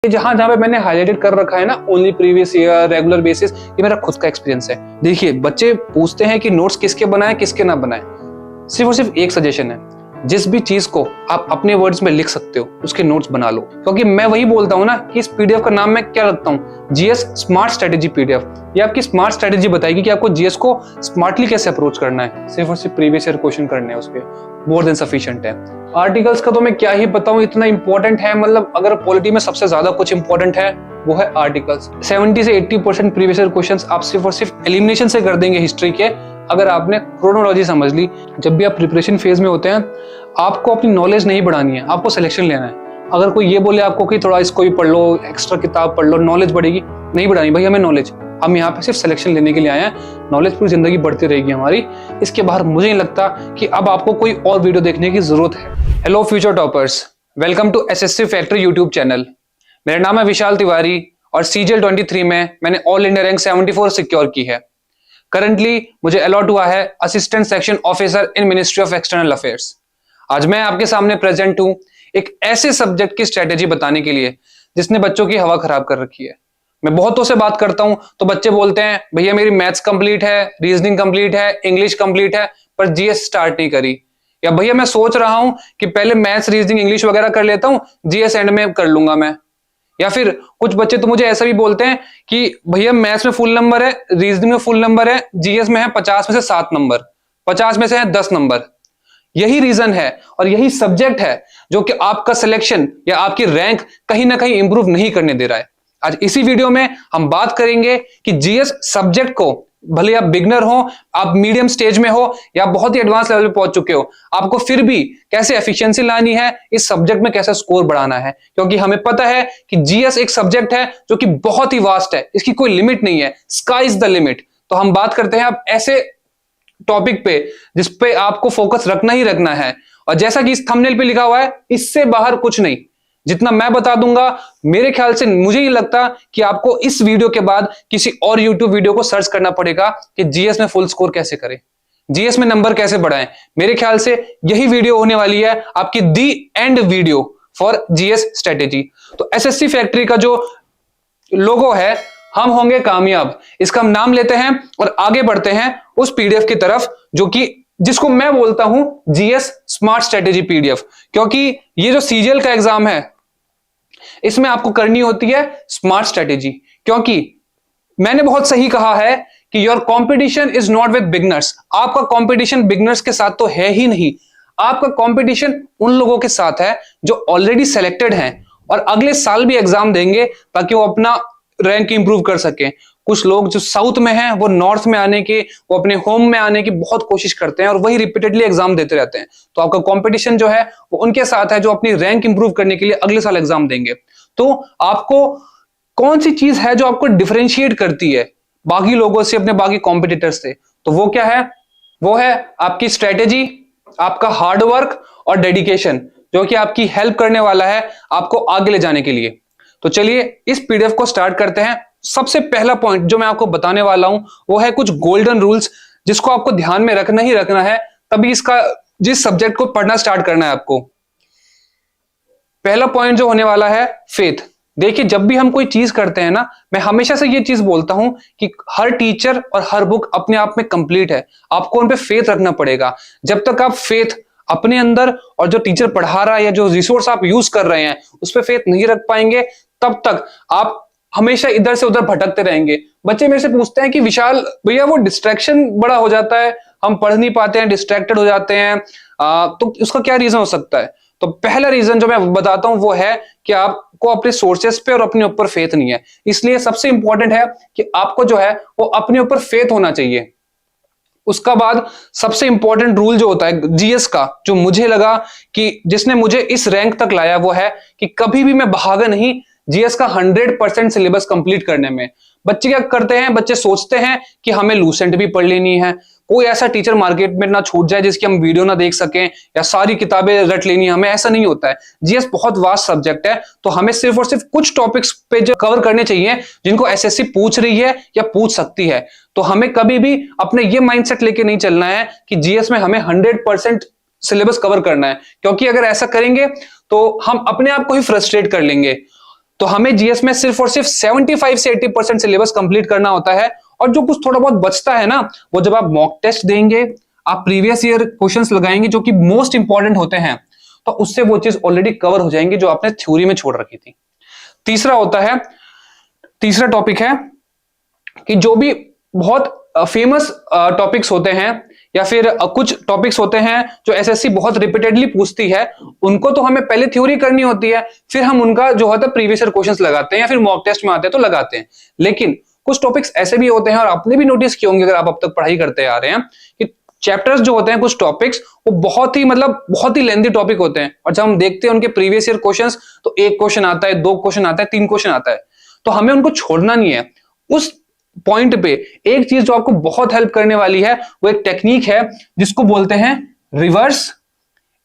जहां जहां पे मैंने हाईलाइटेड कर रखा है ना, only previous year, regular basis, ये मेरा खुद का एक्सपीरियंस है। देखिए, बच्चे पूछते हैं कि नोट्स किसके बनाए किसके ना बनाए। सिर्फ और सिर्फ एक सजेशन है, जिस भी चीज को आप अपने वर्ड्स में लिख सकते हो उसके नोट्स बना लो। क्योंकि मैं वही बोलता हूँ ना कि इस पीडीएफ का नाम मैं क्या रखता हूँ, जीएस स्मार्ट स्ट्रेटेजी पीडीएफ। ये आपकी स्मार्ट स्ट्रेटेजी बताएगी कि आपको जीएस को स्मार्टली कैसे अप्रोच करना है। सिर्फ और सिर्फ प्रीवियस ईयर क्वेश्चन करने हैं, उसके मोर देन सफिशिएंट है। आर्टिकल्स का तो मैं क्या ही बताऊं, इतना इंपॉर्टेंट है। मतलब अगर पॉलिटी में सबसे ज्यादा कुछ इंपॉर्टेंट है वो है आर्टिकल्स। 70 से 80% प्रीवियस ईयर क्वेश्चंस आप सिर्फ और सिर्फ एलिमिनेशन से कर देंगे हिस्ट्री के, अगर आपने क्रोनोलॉजी समझ ली। जब भी आप प्रिपरेशन फेज में होते हैं, आपको अपनी नॉलेज नहीं बढ़ानी है, आपको सिलेक्शन लेना है। अगर कोई ये बोले आपको कि थोड़ा इसको भी पढ़ लो, एक्स्ट्रा किताब पढ़ लो, नॉलेज बढ़ेगी, नहीं बढ़ानी भाई हमें नॉलेज। हम यहाँ पे सिर्फ सिलेक्शन लेने के लिए आए हैं। नॉलेज पूरी जिंदगी बढ़ती रहेगी हमारी, इसके बाहर मुझे नहीं लगता कि अब आपको कोई और वीडियो देखने की जरूरत है। Hello future toppers, welcome to SSC factory YouTube channel. मेरा नाम है विशाल तिवारी और सीजीएल 23 में मैंने ऑल इंडिया रैंक 74 सिक्योर की है। करंटली मुझे अलॉट हुआ है assistant section officer in ministry of external affairs. आज मैं आपके सामने प्रेजेंट हूं एक ऐसे सब्जेक्ट की स्ट्रेटेजी बताने के लिए जिसने बच्चों की हवा खराब कर रखी है। मैं बहुतों से बात करता हूं तो बच्चे बोलते हैं भैया मेरी मैथ्स कंप्लीट है, रीजनिंग कंप्लीट है, इंग्लिश कंप्लीट है, पर जीएस स्टार्ट नहीं करी। या भैया मैं सोच रहा हूं कि पहले मैथ्स, रीजनिंग, इंग्लिश वगैरह कर लेता हूं, जीएस एंड में कर लूंगा मैं। या फिर कुछ बच्चे तो मुझे ऐसा भी बोलते हैं कि भैया मैथ्स में फुल नंबर है, रीजनिंग में फुल नंबर है, जीएस में है 50 में से 7 नंबर, 50 में से है 10 नंबर। यही रीजन है और यही सब्जेक्ट है जो कि आपका सिलेक्शन या आपकी रैंक कहीं ना कहीं इंप्रूव नहीं करने दे रहा है। आज इसी वीडियो में हम बात करेंगे कि जीएस सब्जेक्ट को, भले आप बिगनर हो, आप मीडियम स्टेज में हो या बहुत ही एडवांस लेवल पे पहुंच चुके हो, आपको फिर भी कैसे एफिशिएंसी लानी है, इस सब्जेक्ट में कैसे स्कोर बढ़ाना है। क्योंकि हमें पता है कि जीएस एक सब्जेक्ट है जो कि बहुत ही वास्ट है, इसकी कोई लिमिट नहीं है, स्काई इज द लिमिट। तो हम बात करते हैं अब ऐसे टॉपिक पे जिस पे आपको फोकस रखना ही रखना है। और जैसा कि इस थंबनेल पे लिखा हुआ है, इससे बाहर कुछ नहीं। जितना मैं बता दूंगा, मेरे ख्याल से मुझे नहीं लगता कि आपको इस वीडियो के बाद किसी और यूट्यूब वीडियो को सर्च करना पड़ेगा कि जीएस में फुल स्कोर कैसे करें, जीएस में नंबर कैसे बढ़ाएं। मेरे ख्याल से यही वीडियो होने वाली है आपकी the end video for GS strategy. तो एसएससी फैक्ट्री का जो लोगो है, हम होंगे कामयाब, इसका हम नाम लेते हैं और आगे बढ़ते हैं उस पीडीएफ की तरफ जो कि जिसको मैं बोलता हूं जीएस स्मार्ट स्ट्रेटेजी पीडीएफ। क्योंकि ये जो सीजीएल का एग्जाम है, इसमें आपको करनी होती है स्मार्ट स्ट्रेटेजी। क्योंकि मैंने बहुत सही कहा है कि your competition is not with beginners. आपका कंपटीशन बिगनर्स के साथ तो है ही नहीं, आपका कंपटीशन उन लोगों के साथ है जो ऑलरेडी सेलेक्टेड हैं और अगले साल भी एग्जाम देंगे ताकि वो अपना रैंक इंप्रूव कर सके। कुछ लोग जो साउथ में हैं वो नॉर्थ में आने की, वो अपने होम में आने की बहुत कोशिश करते हैं और वही रिपीटेडली एग्जाम देते रहते हैं। तो आपका कंपटीशन जो है वो उनके साथ है जो अपनी रैंक इंप्रूव करने के लिए अगले साल एग्जाम देंगे। तो आपको कौन सी चीज है जो आपको डिफरेंशिएट करती है बाकी लोगों से, अपने बाकी कॉम्पिटिटर्स से, तो वो क्या है? वो है आपकी स्ट्रेटेजी, आपका हार्डवर्क और डेडिकेशन, जो कि आपकी हेल्प करने वाला है आपको आगे ले जाने के लिए। तो चलिए इस पीडीएफ को स्टार्ट करते हैं। सबसे पहला पॉइंट जो मैं आपको बताने वाला हूं वो है कुछ गोल्डन रूल्स, जिसको आपको ध्यान में रखना ही रखना है, तभी इसका जिस सब्जेक्ट को पढ़ना स्टार्ट करना है आपको। पहला पॉइंट जो होने वाला है फेथ। देखिए, जब भी हम कोई चीज करते हैं ना, मैं हमेशा से ये चीज बोलता हूं कि हर टीचर और हर बुक अपने आप में कंप्लीट है, आपको उन पे फेथ रखना पड़ेगा। जब तक आप फेथ अपने अंदर और जो टीचर पढ़ा रहा है या जो रिसोर्स आप यूज कर रहे हैं उस पर फेथ नहीं रख पाएंगे, तब तक आप हमेशा इधर से उधर भटकते रहेंगे। बच्चे मेरे से पूछते हैं कि विशाल भैया वो डिस्ट्रैक्शन बड़ा हो जाता है, हम पढ़ नहीं पाते हैं, डिस्ट्रैक्टेड हो जाते हैं, तो उसका क्या रीजन हो सकता है? तो पहला रीजन जो मैं बताता हूं वो है कि आपको अपने सोर्सेस पे और अपने ऊपर फेथ नहीं है। इसलिए सबसे इंपॉर्टेंट है कि आपको जो है वो अपने ऊपर फेथ होना चाहिए। उसका बाद सबसे इंपॉर्टेंट रूल जो होता है जीएस का, जो मुझे लगा कि जिसने मुझे इस रैंक तक लाया, वो है कि कभी भी मैं भागा नहीं जीएस का 100% सिलेबस कंप्लीट करने में। बच्चे क्या करते हैं, बच्चे सोचते हैं कि हमें लूसेंट भी पढ़ लेनी है, कोई ऐसा टीचर मार्केट में ना छूट जाए जिसकी हम वीडियो ना देख सकें, या सारी किताबें रट लेनी है हमें। ऐसा नहीं होता है। जीएस बहुत वास्ट सब्जेक्ट है, तो हमें सिर्फ और सिर्फ कुछ टॉपिक्स पे जो कवर करने चाहिए जिनको एसएससी पूछ रही है या पूछ सकती है। तो हमें कभी भी अपने ये माइंडसेट लेके नहीं चलना है कि जीएस में हमें 100% सिलेबस कवर करना है, क्योंकि अगर ऐसा करेंगे तो हम अपने आप को ही फ्रस्ट्रेट कर लेंगे। तो हमें जीएस में सिर्फ और सिर्फ 75 से 80% सिलेबस कंप्लीट करना होता है, और जो कुछ थोड़ा बहुत बचता है ना, वो जब आप मॉक टेस्ट देंगे, आप प्रीवियस ईयर क्वेश्चंस लगाएंगे जो कि मोस्ट इंपॉर्टेंट होते हैं, तो उससे वो चीज ऑलरेडी कवर हो जाएंगी जो आपने थ्योरी में छोड़ रखी थी। तीसरा टॉपिक है कि जो भी बहुत फेमस टॉपिक्स होते हैं या फिर कुछ टॉपिक्स होते हैं जो एसएससी बहुत रिपीटेडली पूछती है, उनको तो हमें पहले थ्योरी करनी होती है, फिर हम उनका जो होता है प्रीवियस ईयर क्वेश्चंस लगाते हैं या फिर मॉक टेस्ट में आते हैं तो लगाते हैं। लेकिन कुछ टॉपिक्स ऐसे भी होते हैं, और आपने भी नोटिस किए होंगे अगर आप अब तक पढ़ाई करते आ रहे हैं, कि चैप्टर्स जो होते हैं, कुछ टॉपिक्स वो बहुत ही लेंथी टॉपिक होते हैं, और जब हम देखते हैं उनके प्रीवियस ईयर क्वेश्चंस, तो 1 क्वेश्चन आता है, 2 क्वेश्चन आता है, 3 क्वेश्चन आता है, तो हमें उनको छोड़ना नहीं है। उस पॉइंट पे एक चीज जो आपको बहुत हेल्प करने वाली है, वो एक टेक्निक है जिसको बोलते हैं रिवर्स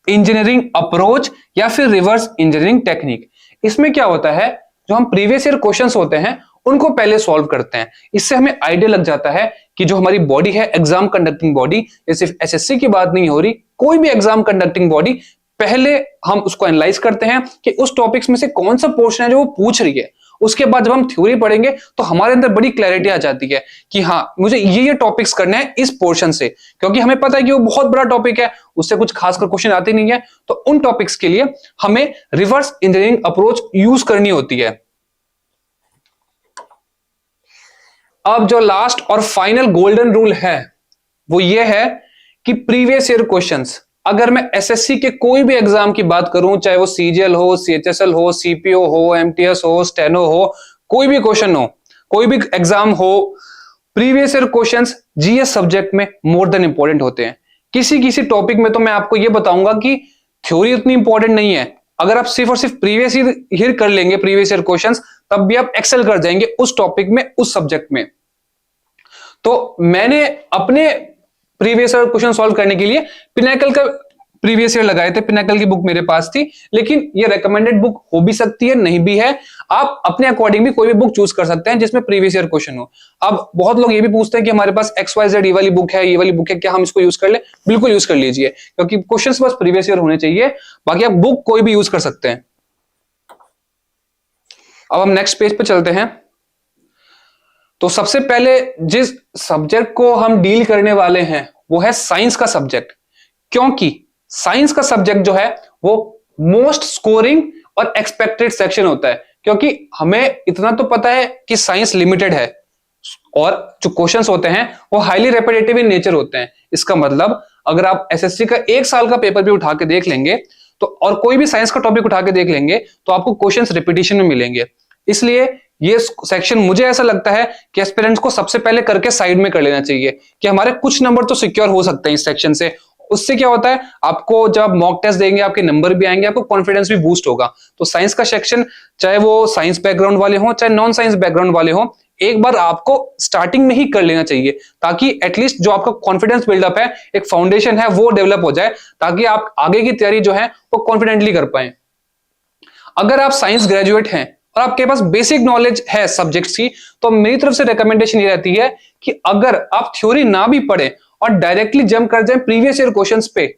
इंजीनियरिंग अप्रोच या फिर रिवर्स इंजीनियरिंग टेक्निक। इसमें क्या होता है, जो हम प्रीवियस ईयर क्वेश्चंस होते हैं उनको पहले सॉल्व करते हैं। इससे हमें आइडिया लग जाता है कि जो हमारी बॉडी है, एग्जाम कंडक्टिंग बॉडी, ये सिर्फ एसएससी की बात नहीं हो रही, कोई भी एग्जाम कंडक्टिंग बॉडी, पहले हम उसको एनालाइज करते हैं कि उस टॉपिक्स में से कौन सा पोर्शन है जो वो पूछ रही है। उसके बाद जब हम थ्योरी पढ़ेंगे तो हमारे अंदर बड़ी क्लैरिटी आ जाती है कि हाँ, मुझे ये टॉपिक्स करने हैं इस पोर्शन से, क्योंकि हमें पता है कि वो बहुत बड़ा टॉपिक है, उससे कुछ खासकर क्वेश्चन आते नहीं है, तो उन टॉपिक्स के लिए हमें रिवर्स इंजीनियरिंग अप्रोच यूज करनी होती है। अब जो लास्ट और फाइनल गोल्डन रूल है वो ये है कि प्रीवियस ईयर क्वेश्चंस, अगर मैं एसएससी के कोई भी एग्जाम की बात करूं, चाहे वो सीजीएल हो, सीएचएसएल हो, सीपीओ हो, एमटीएस हो, स्टेनो हो, कोई भी क्वेश्चन हो, कोई भी एग्जाम हो, previous year questions GS subject में मोर देन इंपॉर्टेंट होते हैं। किसी टॉपिक में तो मैं आपको ये बताऊंगा कि थ्योरी उतनी इंपॉर्टेंट नहीं है, अगर आप सिर्फ और सिर्फ प्रीवियस ईयर कर लेंगे, प्रीवियस ईयर क्वेश्चंस, तब भी आप एक्सेल कर जाएंगे उस टॉपिक में, उस सब्जेक्ट में। तो मैंने अपने प्रीवियस ईयर क्वेश्चन सॉल्व करने के लिए पिनाकल का प्रीवियस ईयर लगाए थे, पिनाकल की बुक मेरे पास थी, लेकिन ये रेकमेंडेड बुक हो भी सकती है, नहीं भी है, आप अपने अकॉर्डिंग भी कोई भी बुक चूज कर सकते हैं जिसमें प्रीवियस ईयर क्वेश्चन हो। अब बहुत लोग ये भी पूछते हैं कि हमारे पास XYZ ये वाली बुक है, ये वाली बुक है, क्या हम इसको यूज कर ले? बिल्कुल यूज कर लीजिए, क्योंकि क्वेश्चंस बस प्रीवियस ईयर होने चाहिए, बाकी आप बुक कोई भी यूज कर सकते हैं। अब हम नेक्स्ट पेज पे चलते हैं। तो सबसे पहले जिस सब्जेक्ट को हम डील करने वाले हैं वो है साइंस का सब्जेक्ट, क्योंकि साइंस का सब्जेक्ट जो है वो मोस्ट स्कोरिंग और एक्सपेक्टेड सेक्शन होता है, क्योंकि हमें इतना तो पता है कि साइंस लिमिटेड है और जो क्वेश्चंस होते हैं वो हाईली रेपिटेटिव इन नेचर होते हैं। इसका मतलब अगर आप एसएससी का 1 साल का पेपर भी उठा के देख लेंगे तो, और कोई भी साइंस का टॉपिक उठा के देख लेंगे, तो आपको क्वेश्चंस रिपीटिशन में मिलेंगे। इसलिए ये सेक्शन मुझे ऐसा लगता है कि एस्पिरेंट्स को सबसे पहले करके साइड में कर लेना चाहिए कि हमारे कुछ नंबर तो सिक्योर हो सकते हैं इस सेक्शन से। उससे क्या होता है, आपको जब मॉक टेस्ट देंगे आपके नंबर भी आएंगे, आपको कॉन्फिडेंस भी बूस्ट होगा। तो साइंस का सेक्शन, चाहे वो साइंस बैकग्राउंड वाले हों चाहे नॉन साइंस बैकग्राउंड वाले हों, एक बार आपको स्टार्टिंग में ही कर लेना चाहिए, ताकि एटलीस्ट जो आपका कॉन्फिडेंस बिल्डअप है, एक फाउंडेशन है, वो डेवलप हो जाए, ताकि आप आगे की तैयारी जो है वो कॉन्फिडेंटली कर पाए। अगर आप साइंस ग्रेजुएट हैं और आपके पास बेसिक नॉलेज है सब्जेक्ट्स की, तो मेरी तरफ से रिकमेंडेशन ये रहती है कि अगर आप थ्योरी ना भी पढ़े और डायरेक्टली जंप कर जाएं प्रीवियस ईयर क्वेश्चंस पे,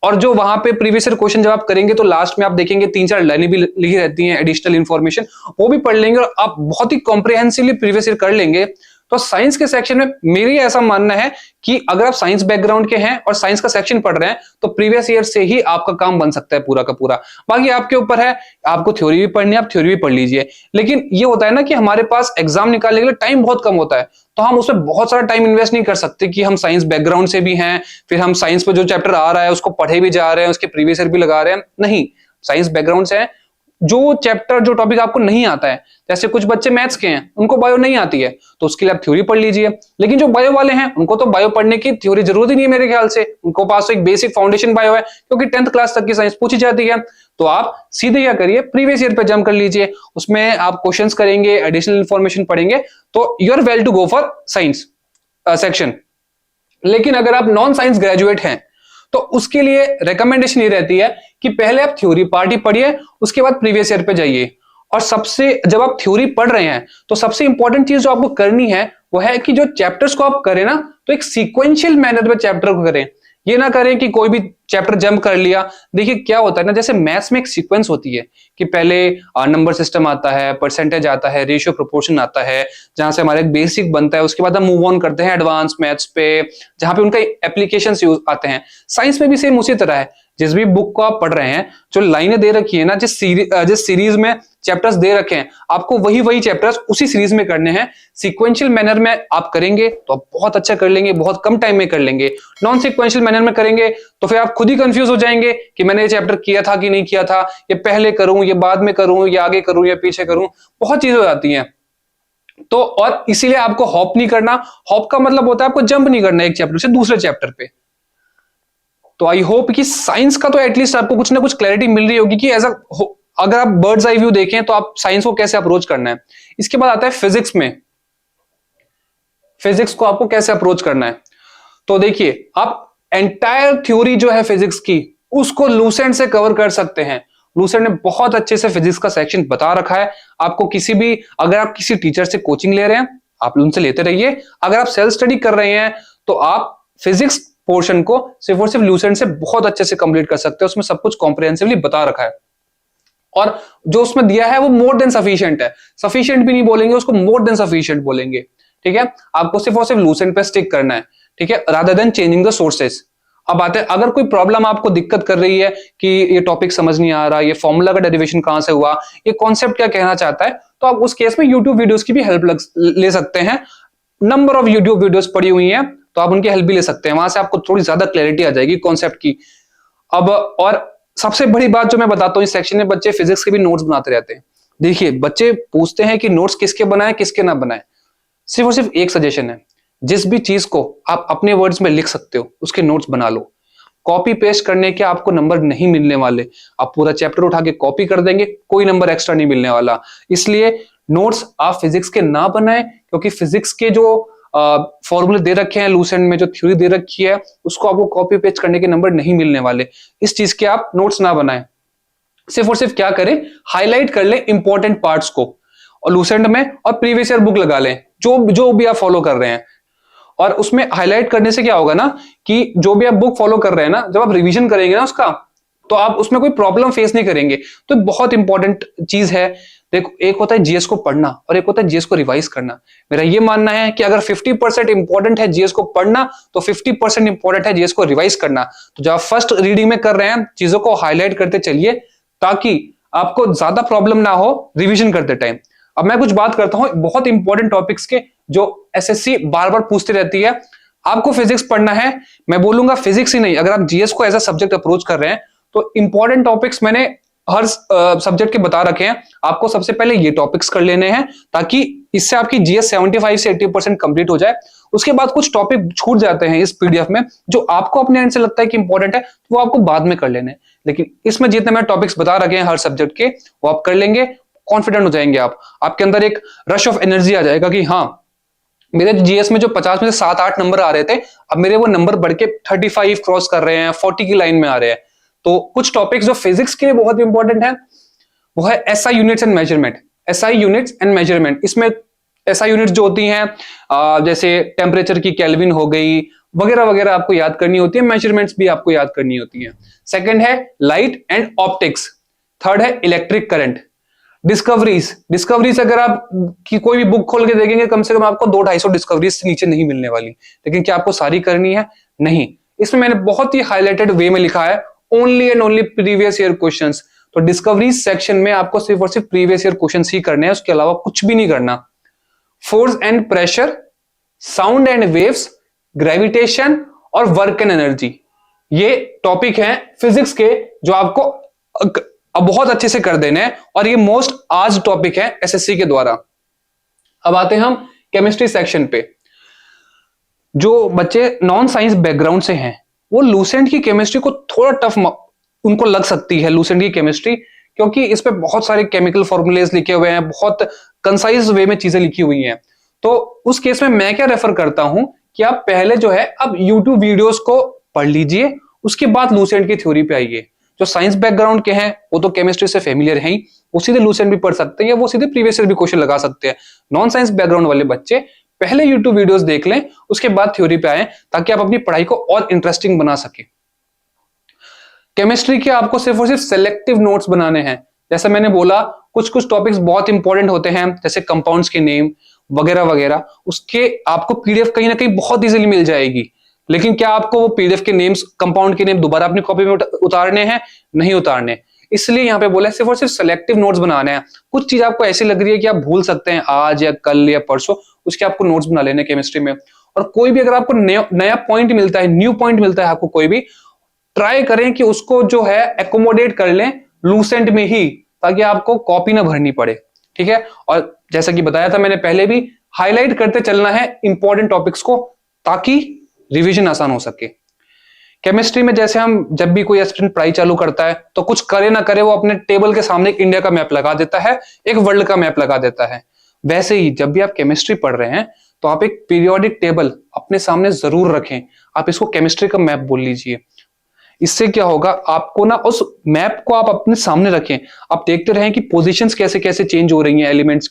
और जो वहां पे प्रीवियस ईयर क्वेश्चन जब आप करेंगे तो लास्ट में आप देखेंगे 3-4 लाइनें भी लिखी रहती हैं एडिशनल इंफॉर्मेशन, वो भी पढ़ लेंगे और आप बहुत ही कॉम्प्रिहेंसिवली प्रीवियस ईयर कर लेंगे। तो साइंस के सेक्शन में मेरी ऐसा मानना है कि अगर आप साइंस बैकग्राउंड के हैं और साइंस का सेक्शन पढ़ रहे हैं तो प्रीवियस ईयर से ही आपका काम बन सकता है पूरा का पूरा। बाकी आपके ऊपर है, आपको थ्योरी भी पढ़नी है, आप थ्योरी भी पढ़ लीजिए। लेकिन ये होता है ना कि हमारे पास एग्जाम निकालने के लिए टाइम बहुत कम होता है, तो हम उसमें बहुत सारा टाइम इन्वेस्ट नहीं कर सकते कि हम साइंस बैकग्राउंड से भी हैं, फिर हम साइंस पे जो चैप्टर आ रहा है उसको पढ़े भी जा रहे हैं, उसके प्रीवियस ईयर भी लगा रहे हैं। नहीं, साइंस बैकग्राउंड से है, जो चैप्टर जो टॉपिक आपको नहीं आता है, जैसे कुछ बच्चे मैथ्स के हैं उनको बायो नहीं आती है, तो उसके लिए आप थ्योरी पढ़ लीजिए। लेकिन जो बायो वाले हैं उनको तो बायो पढ़ने की थ्योरी जरूरत ही नहीं है मेरे ख्याल से, उनको पास तो एक बेसिक फाउंडेशन बायो है, क्योंकि 10th क्लास तक की साइंस पूछी जाती है। तो आप सीधे क्या करिए, प्रीवियस ईयर पे जंप कर लीजिए, उसमें आप क्वेश्चंस करेंगे, एडिशनल इंफॉर्मेशन पढ़ेंगे, तो you are well to go for science section. लेकिन अगर आप नॉन साइंस ग्रेजुएट हैं तो उसके लिए रिकमेंडेशन ये रहती है कि पहले आप थ्योरी पार्ट ही पढ़िए, उसके बाद प्रीवियस ईयर पे जाइए। और सबसे, जब आप थ्योरी पढ़ रहे हैं तो सबसे इंपॉर्टेंट चीज जो आपको करनी है वो है कि जो चैप्टर्स को आप करें ना, तो एक सीक्वेंशियल मैनर में चैप्टर को करें। ये ना करें कि कोई भी चैप्टर जंप कर लिया। देखिए क्या होता है ना, जैसे मैथ्स में एक सीक्वेंस होती है कि पहले नंबर सिस्टम आता है, परसेंटेज आता है, रेशियो प्रोपोर्शन आता है, जहां से हमारा एक बेसिक बनता है, उसके बाद हम मूव ऑन करते हैं एडवांस मैथ्स पे, जहां पे उनका एप्लीकेशंस यूज आते हैं। साइंस में भी सेम उसी तरह है। जिस भी बुक को आप पढ़ रहे हैं, जो लाइनें दे रखी है ना, जिस सीरीज में चैप्टर्स दे रखे हैं, आपको वही वही चैप्टर्स उसी सीरीज में करने हैं। सीक्वेंशियल मैनर में आप करेंगे तो आप बहुत अच्छा कर लेंगे, बहुत कम टाइम में कर लेंगे। नॉन सीक्वेंशियल मैनर में करेंगे तो फिर आप खुद ही कंफ्यूज हो जाएंगे कि मैंने ये चैप्टर किया था कि नहीं किया था, ये पहले करूं, ये बाद में करूं, ये आगे करूं, या पीछे करूं, बहुत चीजें हो जाती हैं। तो और इसीलिए आपको हॉप नहीं करना। हॉप का मतलब होता है आपको जंप नहीं करना एक चैप्टर से दूसरे चैप्टर पे। तो आई होप कि साइंस का तो एटलीस्ट आपको कुछ ना कुछ क्लैरिटी मिल रही होगी कि अगर आप बर्ड्स आई व्यू देखें तो आप साइंस को कैसे अप्रोच करना है। इसके बाद आता है फिजिक्स में, फिजिक्स को आपको कैसे अप्रोच करना है। तो देखिए, आप एंटायर थ्योरी जो है फिजिक्स की, उसको लूसेंट से कवर कर सकते हैं। लूसेंट ने बहुत अच्छे से फिजिक्स का सेक्शन बता रखा है। आपको किसी भी, अगर आप किसी टीचर से कोचिंग ले रहे हैं, आप उनसे लेते रहिए। अगर आप सेल्फ स्टडी कर रहे हैं तो आप फिजिक्स पोर्शन को सिर्फ और सिर्फ लूसेंट से बहुत अच्छे से कंप्लीट कर सकते हैं। उसमें सब कुछ कॉम्प्रिहेंसिवली बता रखा है, और जो उसमें दिया है वो मोर देन सफिशिएंट है। सफिशिएंट भी नहीं बोलेंगे उसको, मोर देन सफिशिएंट बोलेंगे। ठीक है, आपको सिर्फ और सिर्फ लूसेंट पे स्टिक करना है। ठीक है, rather than changing the sources. अब आते हैं, अगर कोई प्रॉब्लम आपको दिक्कत कर रही है कि ये टॉपिक समझ नहीं आ रहा, ये फॉर्मूला का डेरिवेशन कहां से हुआ, ये कॉन्सेप्ट क्या कहना चाहता है, तो आप उस केस में यूट्यूब वीडियोस की भी हेल्प ले सकते हैं। नंबर ऑफ यूट्यूब वीडियोस पड़ी हुई हैं, तो आप उनकी हेल्प भी ले सकते हैं। वहां से आपको थोड़ी ज्यादा क्लैरिटी आ जाएगी कॉन्सेप्ट की। अब और सबसे बड़ी बात जो मैं बताता हूँ, इस सेक्शन में बच्चे फिजिक्स के भी नोट्स बनाते रहते हैं। देखिए, बच्चे पूछते हैं कि नोट्स किसके बनाए किसके ना बनाए। सिर्फ और सिर्फ एक सजेशन है, जिस भी चीज को आप अपने वर्ड्स में लिख सकते हो उसके नोट्स बना लो। कॉपी पेस्ट करने के आपको नंबर नहीं मिलने वाले। आप पूरा चैप्टर उठा के कॉपी कर देंगे, कोई नंबर एक्स्ट्रा नहीं मिलने वाला। इसलिए नोट्स आप फिजिक्स के ना बनाएं, क्योंकि फिजिक्स के जो फॉर्मूले दे रखे हैं लूसेंट में, जो थ्योरी दे रखी है, उसको आपको कॉपी पेस्ट करने के नंबर नहीं मिलने वाले। इस चीज के आप नोट्स ना बनाएं। सिर्फ और सिर्फ क्या करें, हाईलाइट कर लें इंपॉर्टेंट पार्ट्स को, और लूसेंट में और प्रीवियस ईयर बुक लगा लें, जो भी आप फॉलो कर रहे हैं। और उसमें हाईलाइट करने से क्या होगा ना, कि जो भी आप बुक फॉलो कर रहे हैं ना, जब आप रिवीजन करेंगे ना उसका, तो आप उसमें कोई प्रॉब्लम फेस नहीं करेंगे। तो बहुत इंपॉर्टेंट चीज है। देखो, एक होता है जीएस को पढ़ना और एक होता है जीएस को रिवाइज करना। मेरा ये मानना है कि अगर 50% इंपॉर्टेंट है जीएस को पढ़ना, तो 50% इंपॉर्टेंट है जीएस को रिवाइज करना। तो जब आप फर्स्ट रीडिंग में कर रहे हैं, चीजों को हाईलाइट करते चलिए, ताकि आपको ज्यादा प्रॉब्लम ना हो रिवीजन करते टाइम। अब मैं कुछ बात करता हूं बहुत इंपॉर्टेंट टॉपिक्स के, जो एसएससी बार बार पूछती रहती है। आपको फिजिक्स पढ़ना है, मैं बोलूंगा फिजिक्स ही नहीं, अगर आप जीएस को एज अ सब्जेक्ट अप्रोच कर रहे हैं, तो इंपॉर्टेंट टॉपिक्स मैंने हर सब्जेक्ट के बता रखे हैं। आपको सबसे पहले ये टॉपिक्स कर लेने हैं, ताकि इससे आपकी जीएस 75 से 80% कंप्लीट हो जाए। उसके बाद कुछ टॉपिक छूट जाते हैं इस पीडीएफ में, जो आपको अपने एंड से लगता है कि इंपॉर्टेंट है, वो आपको बाद में कर लेने हैं। लेकिन इसमें जितने मैं टॉपिक्स बता रखे हैं हर सब्जेक्ट के, वो आप कर लेंगे, कॉन्फिडेंट हो जाएंगे आप। आपके अंदर एक रश ऑफ एनर्जी आ जाएगा कि हाँ, मेरे जीएस में जो 50 में से 7-8 नंबर आ रहे थे, अब मेरे वो नंबर बढ़ के 35 क्रॉस कर रहे हैं, 40 की लाइन में आ रहे हैं। तो कुछ टॉपिक्स जो फिजिक्स के लिए बहुत इंपॉर्टेंट है, वो है SI units and measurement. SI units and measurement, इसमें एसआई यूनिट्स जो होती हैं, जैसे टेम्परेचर की केल्विन हो गई, वगैरह वगैरह आपको याद करनी होती है। मेजरमेंट्स भी आपको याद करनी होती है। सेकंड है लाइट एंड ऑप्टिक्स। थर्ड है इलेक्ट्रिक करंट। डिस्कवरीज अगर आप की कोई भी बुक खोल के देखेंगे, कम से कम आपको 200-250 डिस्कवरीज से नीचे नहीं मिलने वाली। लेकिन क्या आपको सारी करनी है? नहीं। इसमें मैंने बहुत ही हाईलाइटेड वे में लिखा है, only and only previous year questions. तो डिस्कवरीज सेक्शन में आपको सिर्फ और सिर्फ प्रीवियस ईयर क्वेश्चंस ही करने हैं, उसके अलावा कुछ भी नहीं करना। Force and pressure, sound and waves, gravitation और वर्क एंड एनर्जी, ये टॉपिक हैं फिजिक्स के, जो आपको अब बहुत अच्छे से कर देने हैं, और ये मोस्ट आज टॉपिक है एसएससी के द्वारा। अब आते हैं हम केमिस्ट्री सेक्शन पे। जो बच्चे नॉन साइंस बैकग्राउंड से हैं, वो लूसेंट की केमिस्ट्री को थोड़ा टफ उनको लग सकती है, लूसेंट की केमिस्ट्री, क्योंकि इस पे बहुत सारे केमिकल फॉर्मूलेज लिखे हुए हैं, बहुत कंसाइज वे में चीजें लिखी हुई हैं। तो उस केस में मैं क्या रेफर करता हूं कि आप पहले जो है अब यूट्यूब वीडियोस को पढ़ लीजिए, उसके बाद लूसेंट की थ्योरी पे आइए। जो साइंस बैकग्राउंड के हैं वो तो केमिस्ट्री से फेमिलियर हैं ही, वो सीधे लूसेंट भी पढ़ सकते हैं, या वो सीधे प्रीवियस ईयर भी क्वेश्चन लगा सकते हैं। नॉन साइंस बैकग्राउंड वाले बच्चे पहले यूट्यूब वीडियोस देख लें, उसके बाद थ्योरी पे आए, ताकि आप अपनी पढ़ाई को और इंटरेस्टिंग बना सके। केमिस्ट्री के आपको सिर्फ और सिर्फ सेलेक्टिव नोट्स बनाने हैं। जैसे मैंने बोला, कुछ कुछ टॉपिक्स बहुत इंपॉर्टेंट होते हैं, जैसे कंपाउंड्स के नेम वगैरह वगैरह, उसके आपको पीडीएफ कहीं ना कहीं बहुत इजीली मिल जाएगी। लेकिन क्या आपको वो पीडीएफ के नेम्स, कंपाउंड के नेम दोबारा अपनी कॉपी में उतारने हैं? नहीं उतारने। इसलिए यहाँ पे बोला है सिर्फ और सिर्फ सेलेक्टिव नोट्स बनाने हैं। कुछ चीज आपको ऐसी लग रही है कि आप भूल सकते हैं आज या कल या परसों, उसके आपको नोट्स बना लेने केमिस्ट्री में। और कोई भी अगर आपको नया पॉइंट मिलता है, न्यू पॉइंट मिलता है आपको कोई भी, ट्राई करें कि उसको जो है एकोमोडेट कर लें लूसेंट में ही, ताकि आपको कॉपी ना भरनी पड़े। ठीक है। और जैसा कि बताया था मैंने पहले भी, हाईलाइट करते चलना है इंपॉर्टेंट टॉपिक्स को, ताकि रिवीजन आसान हो सके। केमिस्ट्री में जैसे हम जब भी कोई एस्पिरेंट पढ़ाई चालू करता है, तो कुछ करे ना करे वो अपने टेबल के सामने एक इंडिया का मैप लगा देता है, एक वर्ल्ड का मैप लगा देता है। वैसे ही जब भी आप केमिस्ट्री पढ़ रहे हैं, तो आप एक पीरियोडिक टेबल अपने सामने जरूर रखें। आप इसको केमिस्ट्री का मैप बोल लीजिए। इससे क्या होगा, आपको ना उस मैप को आप अपने सामने रखें, आप देखते रहें कि पोजीशंस कैसे कैसे चेंज हो रही हैं, एलिमेंट्स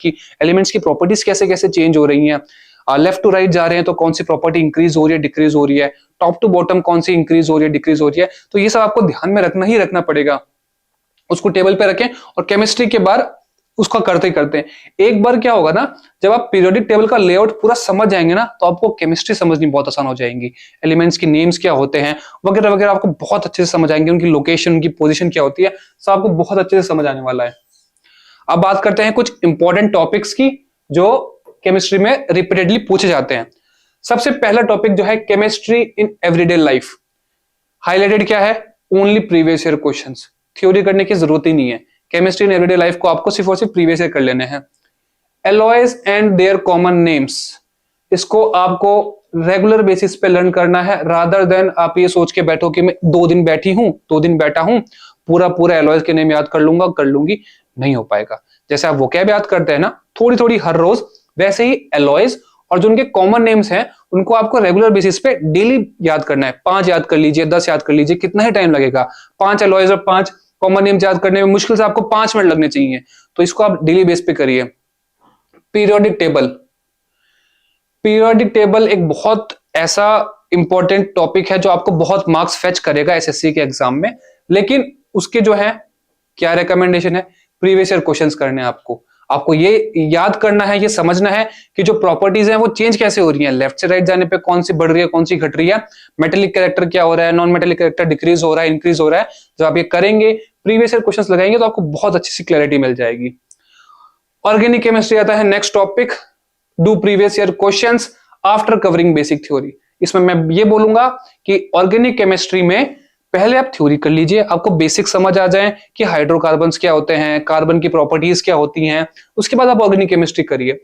की प्रॉपर्टीज कैसे कैसे चेंज हो रही हैं। लेफ्ट टू राइट जा रहे हैं तो कौन सी प्रॉपर्टी इंक्रीज हो रही है, डिक्रीज हो रही है, टॉप टू बॉटम कौन सी इंक्रीज हो रही है, डिक्रीज हो रही है। तो ये सब आपको ध्यान में रखना पड़ेगा। उसको टेबल पे रखें, और केमिस्ट्री के बाद उसका करते करते एक बार क्या होगा ना, जब आप पीरियोडिक टेबल का लेआउट पूरा समझ जाएंगे ना, तो आपको केमिस्ट्री समझनी बहुत आसान हो जाएंगी। एलिमेंट्स की नेम्स क्या होते हैं वगैरह वगैरह आपको बहुत अच्छे से समझ आएंगे, उनकी लोकेशन, उनकी पोजीशन क्या होती है, सब आपको बहुत अच्छे से समझ आने वाला है। अब बात करते हैं कुछ इंपॉर्टेंट टॉपिक्स की, जो केमिस्ट्री में रिपीटेडली पूछे जाते हैं। सबसे पहला टॉपिक जो है chemistry in everyday life. Highlighted क्या है? Only previous year questions. Theory करने की जरूरत ही नहीं है। केमिस्ट्री इन एवरीडे लाइफ को आपको सिर्फ और सिर्फ प्रीवियस ईयर कर लेने हैं। Alloys and their common names, इसको आपको रेगुलर बेसिस पे लर्न करना है, रादर देन आप ये सोच के बैठो कि मैं 2 दिन बैठा हूं, पूरा पूरा एलॉयज के नेम याद कर लूंगी। नहीं हो पाएगा। जैसे आप वोकैब याद करते हैं ना थोड़ी थोड़ी हर रोज, वैसे ही एलॉयज और जो उनके कॉमन नेम्स हैं उनको आपको रेगुलर बेसिस पे डेली याद करना है। 5 याद कर लीजिए, 10 याद कर लीजिए, कितना ही टाइम लगेगा। 5 एलॉयज और 5 कॉमन नेम्स याद करने में मुश्किल से आपको 5 मिनट लगने चाहिए। तो इसको आप डेली बेस पे करिए। पीरियोडिक टेबल एक बहुत ऐसा इंपॉर्टेंट टॉपिक है जो आपको बहुत मार्क्स फेच करेगा एसएससी के एग्जाम में। लेकिन उसके जो है क्या रिकमेंडेशन है, प्रीवियस ईयर क्वेश्चंस करने हैं आपको ये याद करना है, ये समझना है कि जो प्रॉपर्टीज हैं वो चेंज कैसे हो रही हैं, लेफ्ट से राइट जाने पे कौन सी बढ़ रही है, कौन सी घट रही है, मेटेलिक कैरेक्टर क्या हो रहा है, नॉन मेटेलिक कैरेक्टर डिक्रीज हो रहा है, इंक्रीज हो रहा है। जब आप ये करेंगे, प्रीवियस ईयर क्वेश्चंस लगाएंगे, तो आपको बहुत अच्छी सी क्लैरिटी मिल जाएगी। ऑर्गेनिक केमिस्ट्री आता है next topic. Do previous year questions after covering basic theory. इसमें मैं ये बोलूंगा कि ऑर्गेनिक केमिस्ट्री में पहले आप थ्योरी कर लीजिए, आपको बेसिक समझ आ जाए कि हाइड्रोकार्बन्स क्या होते हैं, कार्बन की प्रॉपर्टीज क्या होती हैं, उसके बाद आप ऑर्गेनिक केमिस्ट्री करिए।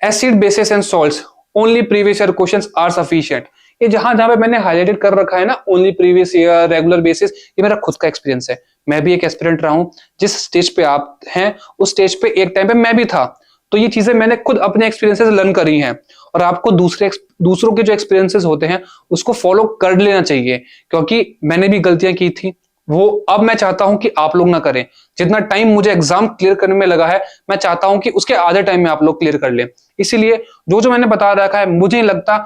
Acid, bases and salts, only previous year questions are sufficient. ये जहां जहां पे मैंने हाईलाइटेड कर रखा है ना, only previous year, regular basis, ये मेरा खुद का एक्सपीरियंस है। मैं भी एक एस्पिरेंट रहा हूं। जिस स्टेज पे आप हैं उस स्टेज पे एक टाइम पे मैं भी था। तो ये चीजें मैंने खुद अपने एक्सपीरियंस से लर्न करी हैं, और आपको दूसरों के जो एक्सपीरियंसेस होते हैं उसको फॉलो कर लेना चाहिए, क्योंकि मैंने भी गलतियां की थी, वो अब मैं चाहता हूं कि आप लोग ना करें। जितना टाइम मुझे एग्जाम क्लियर करने में लगा है, मैं चाहता हूं कि उसके आधे टाइम में आप लोग क्लियर कर लें। इसीलिए जो मैंने बता रखा है, मुझे नहीं लगता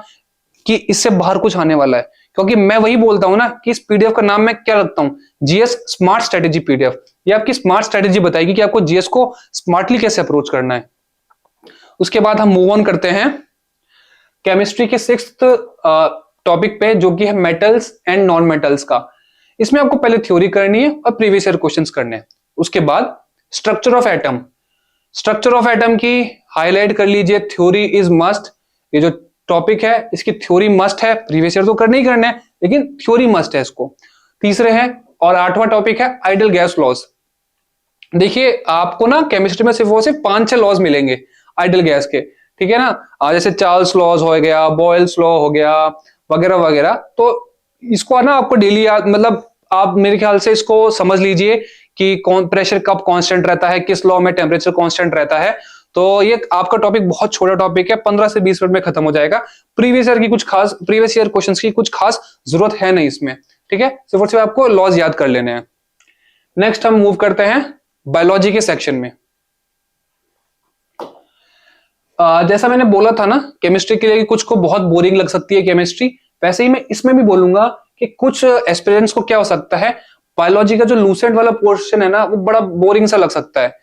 कि इससे बाहर कुछ आने वाला है, क्योंकि मैं वही बोलता हूं ना कि इस पीडीएफ का नाम मैं क्या रखता हूं, जीएस स्मार्ट स्ट्रेटेजी पीडीएफ। ये आपकी स्मार्ट स्ट्रेटेजी बताएगी कि आपको जीएस को स्मार्टली कैसे अप्रोच करना है। उसके बाद हम मूव ऑन करते हैं केमिस्ट्री के 6th टॉपिक पे, जो कि है मेटल्स एंड नॉन मेटल्स का। इसमें आपको पहले थ्योरी करनी है और प्रीवियस ईयर क्वेश्चंस करने हैं। उसके बाद स्ट्रक्चर ऑफ एटम की हाईलाइट कर लीजिए, थ्योरी इज मस्ट। ये जो टॉपिक है इसकी थ्योरी मस्ट है, प्रीवियस ईयर तो करने ही करना है, लेकिन थ्योरी मस्ट है इसको। तीसरे है और 8वां टॉपिक है आइडियल गैस लॉज। देखिए आपको ना केमिस्ट्री में सिर्फ 5-6 लॉज मिलेंगे आइडियल गैस के, ठीक है ना। जैसे चार्ल्स लॉज हो गया, बॉयल्स लॉ हो गया, वगैरह वगैरह। तो इसको ना आपको डेली याद, मतलब आप मेरे ख्याल से इसको समझ लीजिए कि कौन प्रेशर कब कांस्टेंट रहता है, किस लॉ में टेम्परेचर कांस्टेंट रहता है। तो ये आपका टॉपिक बहुत छोटा टॉपिक है, 15 से 20 मिनट में खत्म हो जाएगा। प्रीवियस ईयर क्वेश्चंस की कुछ खास जरूरत है नहीं इसमें, ठीक है। सिर्फ आपको लॉज याद कर लेने हैं। नेक्स्ट हम मूव करते हैं बायोलॉजी के सेक्शन में। जैसा मैंने बोला था ना केमिस्ट्री के लिए कि कुछ को बहुत बोरिंग लग सकती है केमिस्ट्री, वैसे ही मैं इसमें भी बोलूंगा कि कुछ एस्पिरेंट्स को क्या हो सकता है, बायोलॉजी का जो लूसेंट वाला पोर्शन है ना वो बड़ा बोरिंग सा लग सकता है।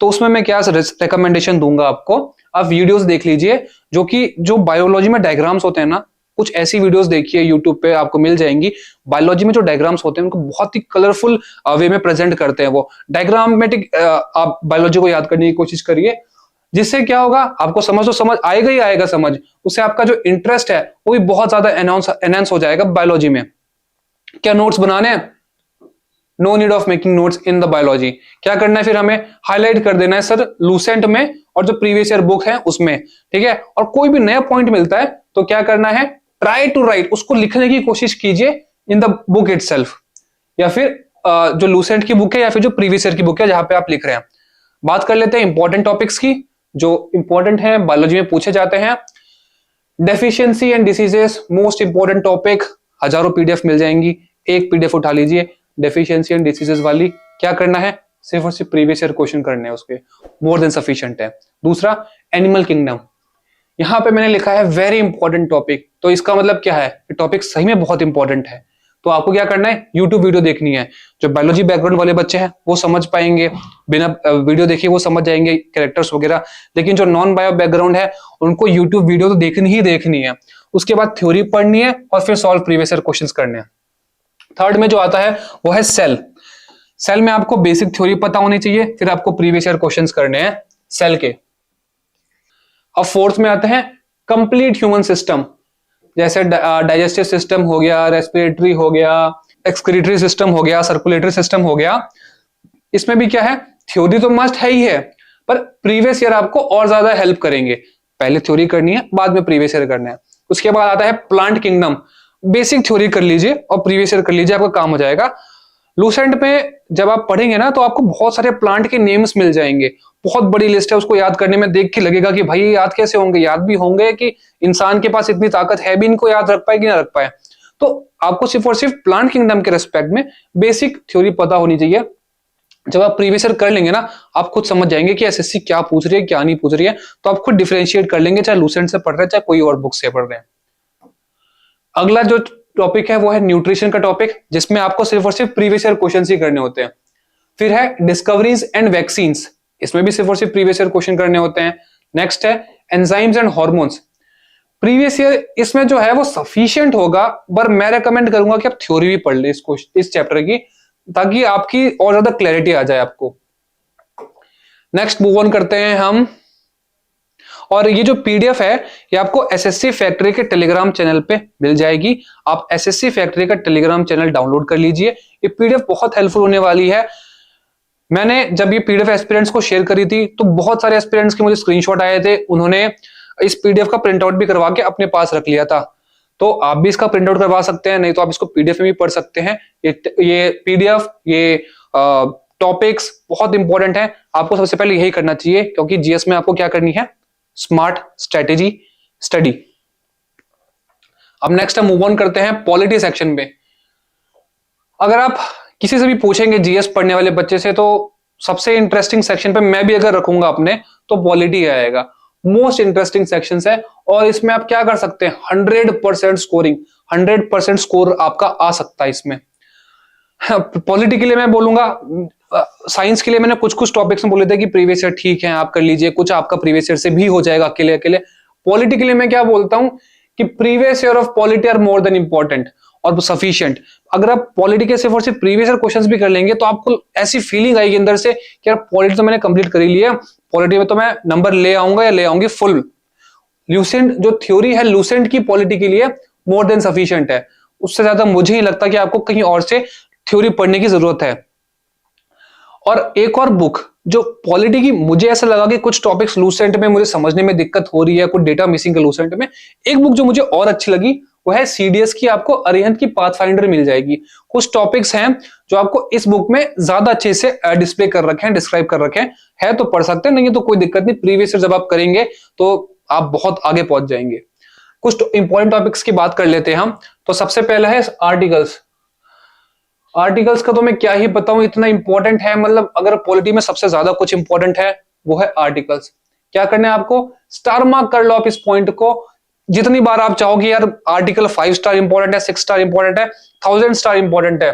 तो उसमें मैं क्या रिकमेंडेशन दूंगा आपको, आप वीडियोस देख लीजिए जो बायोलॉजी में डायग्राम्स होते हैं ना, कुछ ऐसी वीडियोस देखिए यूट्यूब पे आपको मिल जाएंगी। बायोलॉजी में जो डायग्राम्स होते हैं उनको बहुत ही कलरफुल वे में प्रेजेंट करते हैं वो डायग्रामेटिक। आप बायोलॉजी को याद करने की कोशिश करिए, जिससे क्या होगा आपको समझ आएगा ही आएगा समझ, उससे आपका जो इंटरेस्ट है वो भी बहुत ज्यादा एनहांस हो जाएगा बायोलॉजी में। क्या नोट्स बनाने हैं? No need of making notes in the biology. क्या करना है फिर हमें हाईलाइट कर देना है सर लूसेंट में और जो प्रीवियस ईयर बुक है उसमें, ठीक है। और कोई भी नया पॉइंट मिलता है तो क्या करना है, ट्राई टू राइट, उसको लिखने की कोशिश कीजिए इन द बुक इटसेल्फ, या फिर जो लूसेंट की बुक है या फिर जो प्रीवियस ईयर की बुक है जहां पे आप लिख रहे हैं। बात कर लेते हैं इंपॉर्टेंट टॉपिक्स की जो इंपॉर्टेंट है बायोलॉजी में पूछे जाते हैं। Deficiency and diseases, most important topic, हजारों पीडीएफ मिल जाएंगी, एक पीडीएफ उठा लीजिए डेफिशिएंसी एंड डिसीजेस वाली। क्या करना है, सिर्फ और सिर्फ प्रीवियस ईयर क्वेश्चन करने हैं उसके, मोर देन सफिशिएंट है। दूसरा एनिमल किंगडम, यहां पे मैंने लिखा है वेरी इंपॉर्टेंट टॉपिक, तो इसका मतलब क्या है, टॉपिक सही में बहुत इंपॉर्टेंट है। तो आपको क्या करना है, यूट्यूब वीडियो देखनी है। जो बायोलॉजी बैकग्राउंड वाले बच्चे हैं वो समझ पाएंगे, बिना वीडियो देखे वो समझ जाएंगे कैरेक्टर्स वगैरह। लेकिन जो नॉन बायो बैकग्राउंड है उनको यूट्यूब वीडियो तो देखनी ही देखनी है, उसके बाद थ्योरी पढ़नी है और फिर सॉल्व प्रीवियस ईयर क्वेश्चंस करने हैं। थर्ड में जो आता है वो है सेल। सेल में आपको बेसिक थ्योरी पता होनी चाहिए, फिर आपको प्रीवियस ईयर क्वेश्चंस करने हैं सेल के। अब फोर्थ में आते हैं कंप्लीट ह्यूमन सिस्टम, जैसे डाइजेस्टिव सिस्टम हो गया, रेस्पिरेटरी हो गया, एक्सक्रीटरी सिस्टम हो गया, सर्कुलेटरी सिस्टम हो गया। इसमें भी क्या है, थ्योरी तो मस्ट है ही है, पर प्रीवियस ईयर आपको और ज्यादा हेल्प करेंगे। पहले थ्योरी करनी है, बाद में प्रीवियस ईयर करना है। उसके बाद आता है प्लांट किंगडम, बेसिक थ्योरी कर लीजिए और प्रीवियस ईयर कर लीजिए, आपका काम हो जाएगा। लूसेंट में जब आप पढ़ेंगे ना तो आपको बहुत सारे प्लांट के नेम्स मिल जाएंगे, बहुत बड़ी लिस्ट है, उसको याद करने में देख के लगेगा कि भाई ये याद कैसे होंगे, याद भी होंगे कि इंसान के पास इतनी ताकत है भी इनको याद रख पाए कि ना रख पाए। तो आपको सिर्फ और सिर्फ प्लांट किंगडम के रेस्पेक्ट में बेसिक थ्योरी पता होनी चाहिए। जब आप प्रीवियस ईयर कर लेंगे ना आप खुद समझ जाएंगे कि एसएससी क्या पूछ रही है क्या नहीं पूछ रही है, तो आप खुद डिफरेंशिएट कर लेंगे, चाहे लूसेंट से पढ़ रहे हैं चाहे कोई और बुक से पढ़ रहे हैं। अगला जो टॉपिक है वो है न्यूट्रिशन का टॉपिक, जिसमें आपको सिर्फ और सिर्फ प्रीवियस ईयर क्वेश्चन ही करने होते हैं। फिर है डिस्कवरीज एंड वैक्सीन्स, इसमें भी सिर्फ और सिर्फ प्रीवियस ईयर क्वेश्चन करने होते हैं। नेक्स्ट है enzymes and hormones, previous year इसमें जो है वो सफिशिएंट होगा, पर मैं रेकमेंड करूंगा कि आप थ्योरी भी पढ़ ले इस चैप्टर की, ताकि आपकी और ज्यादा क्लैरिटी आ जाए आपको। नेक्स्ट मूव ऑन करते हैं हम, और ये जो पीडीएफ है ये आपको एसएससी फैक्ट्री के टेलीग्राम चैनल पे मिल जाएगी। आप एसएससी फैक्ट्री का टेलीग्राम चैनल डाउनलोड कर लीजिए, ये पीडीएफ बहुत हेल्पफुल होने वाली है। मैंने जब ये पीडीएफ एस्पिरेंट्स को शेयर करी थी तो बहुत सारे एस्पिरेंट्स के मुझे स्क्रीनशॉट आए थे, उन्होंने इस पीडीएफ का प्रिंट आउट भी करवा के अपने पास रख लिया था। तो आप भी इसका प्रिंट आउट करवा सकते हैं, नहीं तो आप इसको पीडीएफ में भी पढ़ सकते हैं। ये पीडीएफ ये टॉपिक्स बहुत इंपॉर्टेंट है, आपको सबसे पहले यही करना चाहिए, क्योंकि जीएस में आपको क्या करनी है, स्मार्ट स्ट्रेटेजी स्टडी। अब नेक्स्ट हम मूव ऑन करते हैं पॉलिटी सेक्शन में। अगर आप किसी से भी पूछेंगे जीएस पढ़ने वाले बच्चे से तो सबसे इंटरेस्टिंग सेक्शन पे मैं भी अगर रखूंगा अपने तो पॉलिटी आएगा, मोस्ट इंटरेस्टिंग सेक्शन है। और इसमें आप क्या कर सकते हैं, 100% स्कोरिंग, 100% स्कोर आपका आ सकता है इसमें। पॉलिटी के लिए मैं बोलूंगा, साइंस के लिए मैंने कुछ कुछ टॉपिक्स में बोले थे कि प्रीवियस ईयर ठीक है आप कर लीजिए, कुछ आपका प्रीवियस ईयर से भी हो जाएगा अकेले अकेले। पॉलिटी के लिए मैं क्या बोलता हूं कि previous year of polity are more than important और सफिशिएंट। अगर आप पॉलिटी के सिर्फ और सिर्फ प्रीवियस ईयर क्वेश्चंस भी कर लेंगे तो आपको ऐसी फीलिंग आएगी अंदर से कि यार पॉलिटी तो मैंने कंप्लीट कर ही लिया, पॉलिटी में तो मैं नंबर ले आऊंगा या ले आऊंगी फुल। लूसेंट जो थ्योरी है लूसेंट की पॉलिटी के लिए मोर देन सफिशिएंट है, उससे ज्यादा मुझे ही लगता कि आपको कहीं और से थ्योरी पढ़ने की जरूरत है। और एक और बुक जो पॉलिटी की, मुझे ऐसा लगा कि कुछ टॉपिक्स लूसेंट में मुझे समझने में दिक्कत हो रही है, कुछ डेटा मिसिंग है लूसेंट में। एक बुक जो मुझे और अच्छी लगी वो है सीडीएस की, आपको अरिहंत की पाथफाइंडर मिल जाएगी। कुछ टॉपिक्स हैं जो आपको इस बुक में ज्यादा अच्छे से डिस्प्ले कर रखे हैं, डिस्क्राइब कर रखे हैं, तो पढ़ सकते हैं, नहीं तो कोई दिक्कत नहीं, प्रीवियस ईयर जब आप करेंगे तो आप बहुत आगे पहुंच जाएंगे। कुछ इंपॉर्टेंट टॉपिक्स की बात कर लेते हैं हम। तो सबसे पहला है आर्टिकल्स। आर्टिकल्स का तो मैं क्या ही बताऊं, इतना इंपॉर्टेंट है, मतलब अगर पॉलिटी में सबसे ज्यादा कुछ इंपॉर्टेंट है वो है आर्टिकल्स। क्या करना है आपको, स्टार मार्क कर लो आप इस पॉइंट को। जितनी बार आप चाहोगे यार आर्टिकल 5 स्टार इंपॉर्टेंट है, 6 स्टार इंपॉर्टेंट है, 1000 स्टार इंपॉर्टेंट है,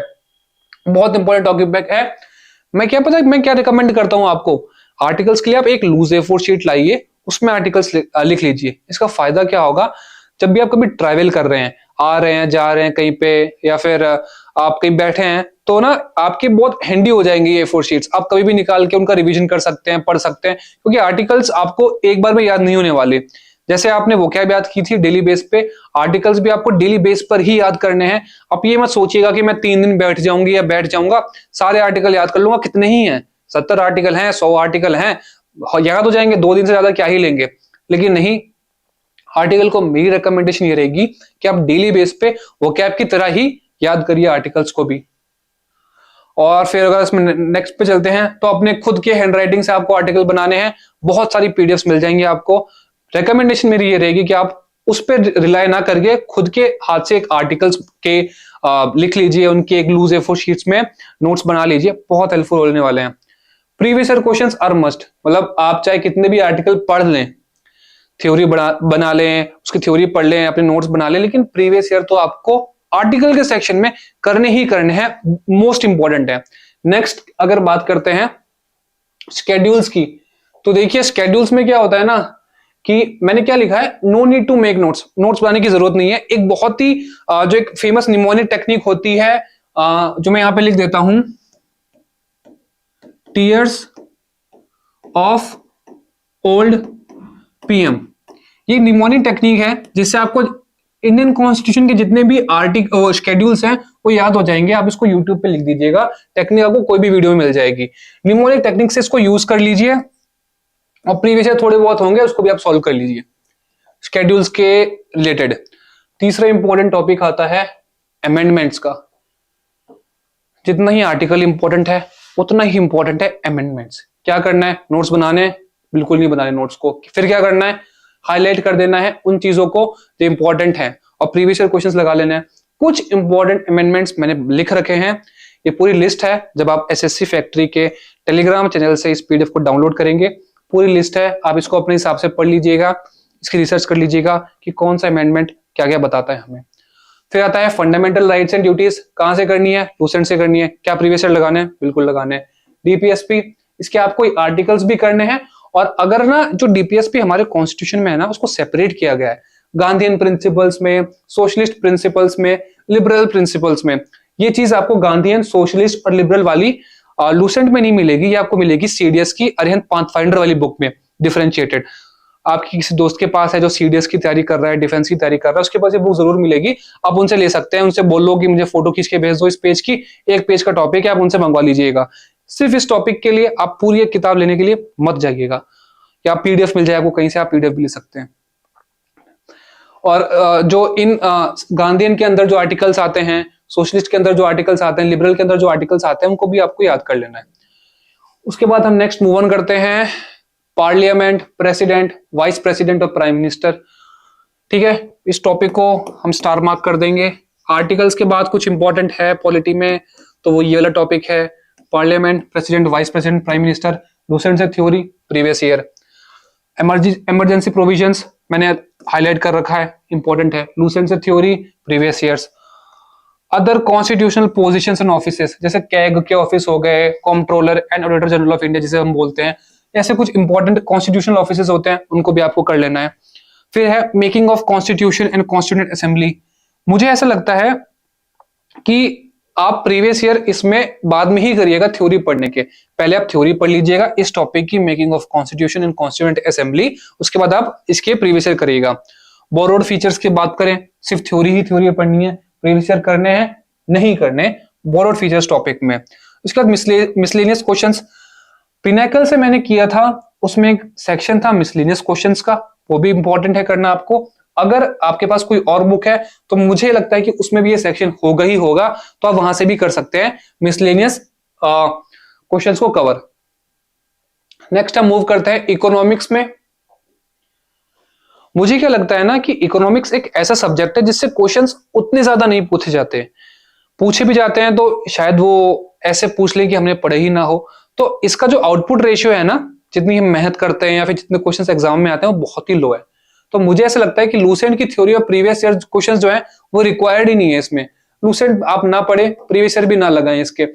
बहुत इंपॉर्टेंट टॉपिक है। मैं क्या पता मैं क्या रिकमेंड करता हूं आपको, आर्टिकल्स के लिए आप एक लूज A4 शीट लाइए, उसमें आर्टिकल्स लिख लीजिए। इसका फायदा क्या होगा, जब भी आप कभी ट्रैवल कर रहे हैं, आ रहे हैं, जा रहे हैं कहीं पे, या फिर आप कहीं बैठे हैं, तो ना आपकी बहुत हैंडी हो जाएंगी ये A4 शीट्स। आप कभी भी निकाल के उनका रिवीजन कर सकते हैं, पढ़ सकते हैं, क्योंकि आर्टिकल्स आपको एक बार में याद नहीं होने वाले। जैसे आपने वोकैब याद की थी डेली बेस पे, आर्टिकल्स भी आपको डेली बेस पर ही याद करने हैं। आप ये मत सोचिएगा कि मैं 3 दिन बैठ जाऊंगी या बैठ जाऊंगा सारे आर्टिकल याद कर लूंगा। कितने ही हैं, 70 आर्टिकल हैं, 100 आर्टिकल हैं, याद हो जाएंगे, 2 दिन से ज्यादा क्या ही लेंगे। लेकिन नहीं, आर्टिकल को मेरी रिकमेंडेशन ये रहेगी कि आप डेली बेस पे वोकैब की तरह ही याद करिए आर्टिकल्स को भी। और फिर अगर इसमें नेक्स्ट पे चलते हैं, तो अपने खुद के हैंडराइटिंग से आपको आर्टिकल बनाने हैं, बहुत सारी पीडीएफ्स मिल जाएंगी आपको। रिकमेंडेशन मेरी ये रहेगी कि आप उस पर रिलाय ना करके खुद के हाथ से एक आर्टिकल्स के लिख लीजिए, उनके एक लूज A4 शीट्स में नोट्स बना लीजिए, बहुत हेल्पफुल होने वाले हैं। Previous year questions are must, मतलब आप चाहे कितने भी आर्टिकल पढ़ लें, थ्योरी बना लें, उसकी थ्योरी पढ़ लें, अपने नोट्स बना लें, लेकिन प्रीवियस ईयर तो आपको आर्टिकल के सेक्शन में करने ही करने हैं, मोस्ट इंपॉर्टेंट है। नेक्स्ट अगर बात करते हैं स्केड्यूल्स की, तो देखिए स्केड्यूल्स में क्या होता है ना कि मैंने क्या लिखा है, no need to make notes, notes बनाने की जरूरत नहीं है। एक बहुत ही जो एक फेमस निमोनिक टेक्निक होती है, जो मैं यहां पे लिख देता हूं, टीयर्स ऑफ ओल्ड पीएम। ये निमोनिक टेक्निक है जिससे आपको इंडियन कॉन्स्टिट्यूशन के जितने भी आर्टिकल शेड्यूल्स हैं वो याद हो जाएंगे। आप इसको यूट्यूब पे लिख दीजिएगा, टेक्निक आपको कोई भी वीडियो में मिल जाएगी। निमोनिक टेक्निक से इसको यूज कर लीजिए, और प्रीवियस ईयर थोड़े बहुत होंगे उसको भी आप सॉल्व कर लीजिए शेड्यूल्स के रिलेटेड। तीसरा इंपॉर्टेंट टॉपिक आता है अमेंडमेंट्स का। जितना ही आर्टिकल इंपॉर्टेंट है उतना ही इंपॉर्टेंट है अमेंडमेंट्स। क्या करना है, नोट्स बनाने, बिल्कुल नहीं बनाने नोट्स को, फिर क्या करना है, हाईलाइट कर देना है उन चीजों को जो इंपॉर्टेंट है, और प्रीवियस ईयर क्वेश्चंस लगा लेना है। कुछ इंपॉर्टेंट अमेंडमेंट्स मैंने लिख रखे हैं, ये पूरी लिस्ट है। जब आप एसएससी फैक्ट्री के टेलीग्राम चैनल से इस पीडीएफ को डाउनलोड करेंगे, पूरी लिस्ट है, आप इसको अपने हिसाब से पढ़ लीजिएगा, इसकी रिसर्च कर लीजिएगा कि कौन सा अमेंडमेंट क्या क्या बताता है हमें। फिर आता है फंडामेंटल राइट्स एंड ड्यूटीज, कहां से करनी है, लूसेंट से करनी है। क्या प्रीवियस ईयर लगाने हैं, बिल्कुल लगाने हैं। डीपीएसपी, इसके आपको आर्टिकल्स भी करने हैं, और अगर ना जो डीपीएसपी हमारे कॉन्स्टिट्यूशन में है ना, उसको सेपरेट किया गया है गांधीयन प्रिंसिपल्स में, सोशलिस्ट प्रिंसिपल्स में, लिबरल प्रिंसिपल्स में। ये चीज आपको गांधीयन, सोशलिस्ट और लिबरल वाली लूसेंट में नहीं मिलेगी, ये आपको मिलेगी सीडीएस की अरिहंत पाथफाइंडर वाली बुक में डिफरेंशिएटेड। आपकी किसी दोस्त के पास है जो सीडीएस की तैयारी कर रहा है, डिफेंस की तैयारी कर रहा है, उसके पास ये बुक जरूर मिलेगी, आप उनसे ले सकते हैं। उनसे बोलो कि मुझे फोटो खींच के भेज दो इस पेज की, एक पेज का टॉपिक है, आप उनसे मंगवा लीजिएगा। सिर्फ इस टॉपिक के लिए आप पूरी एक किताब लेने के लिए मत जाइएगा, या पीडीएफ मिल जाए आपको कहीं से, आप पीडीएफ भी ले सकते हैं। और जो इन गांधीयन के अंदर जो आर्टिकल्स आते हैं, सोशलिस्ट के अंदर जो आर्टिकल्स आते हैं, लिबरल के अंदर जो आर्टिकल्स आते हैं, उनको भी आपको याद कर लेना है। उसके बाद हम नेक्स्ट मूव ऑन करते हैं, पार्लियामेंट, प्रेसिडेंट, वाइस प्रेसिडेंट और प्राइम मिनिस्टर। ठीक है, इस टॉपिक को हम स्टार मार्क कर देंगे। आर्टिकल्स के बाद कुछ इंपॉर्टेंट है पॉलिटी में, तो वो ये वाला टॉपिक है, parliament, president, vice president, prime minister, Lucent से theory, previous year. Emergency provisions मैंने हाईलाइट कर रखा है, इंपॉर्टेंट है, लूसेंट से theory, previous years. Other constitutional positions and offices, जैसे कैग के ऑफिस हो गए, controller and auditor general of India जिसे हम बोलते हैं, ऐसे कुछ इंपॉर्टेंट कॉन्स्टिट्यूशनल ऑफिसेस होते हैं, उनको भी आपको कर लेना है। फिर है making of constitution and constituent assembly. मुझे ऐसा लगता है कि आप प्रीवियस ईयर इसमें बाद में ही करिएगा थ्योरी पढ़ने के, पहले आप थ्योरी पढ़ लीजिएगा इस टॉपिक की, making of constitution and constituent assembly, उसके बाद आप इसके प्रीवियस ईयर करिएगा। बोरोड फीचर्स की बात करें, सिर्फ थ्योरी ही थ्योरी पढ़नी है, प्रीवियस ईयर करने हैं नहीं करने बोरोड फीचर्स टॉपिक में। उसके बाद मिसलेनियस क्वेश्चंस, पिनाकल से मैंने किया था, उसमें एक सेक्शन था मिसलेनियस क्वेश्चंस का, वो भी इंपॉर्टेंट है करना आपको। अगर आपके पास कोई और बुक है तो मुझे लगता है कि उसमें भी ये सेक्शन होगा ही होगा, तो आप वहां से भी कर सकते हैं मिसलेनियस क्वेश्चंस को कवर। नेक्स्ट हम मूव करते हैं इकोनॉमिक्स में। मुझे क्या लगता है ना कि इकोनॉमिक्स एक ऐसा सब्जेक्ट है जिससे क्वेश्चंस उतने ज्यादा नहीं पूछे जाते, पूछे भी जाते हैं तो शायद वो ऐसे पूछ ले कि हमने पढ़े ही ना हो। तो इसका जो आउटपुट रेशियो है ना, जितनी हम मेहनत करते हैं या फिर जितने क्वेश्चंस एग्जाम में आते हैं वो बहुत ही लो है। तो मुझे ऐसा लगता है कि लूसेंट की थ्योरी और प्रीवियस ईयर क्वेश्चंस जो है वो रिक्वायर्ड ही नहीं है इसमें। लूसेंट आप ना पढ़े, प्रीवियस ईयर भी ना लगाएं इसके।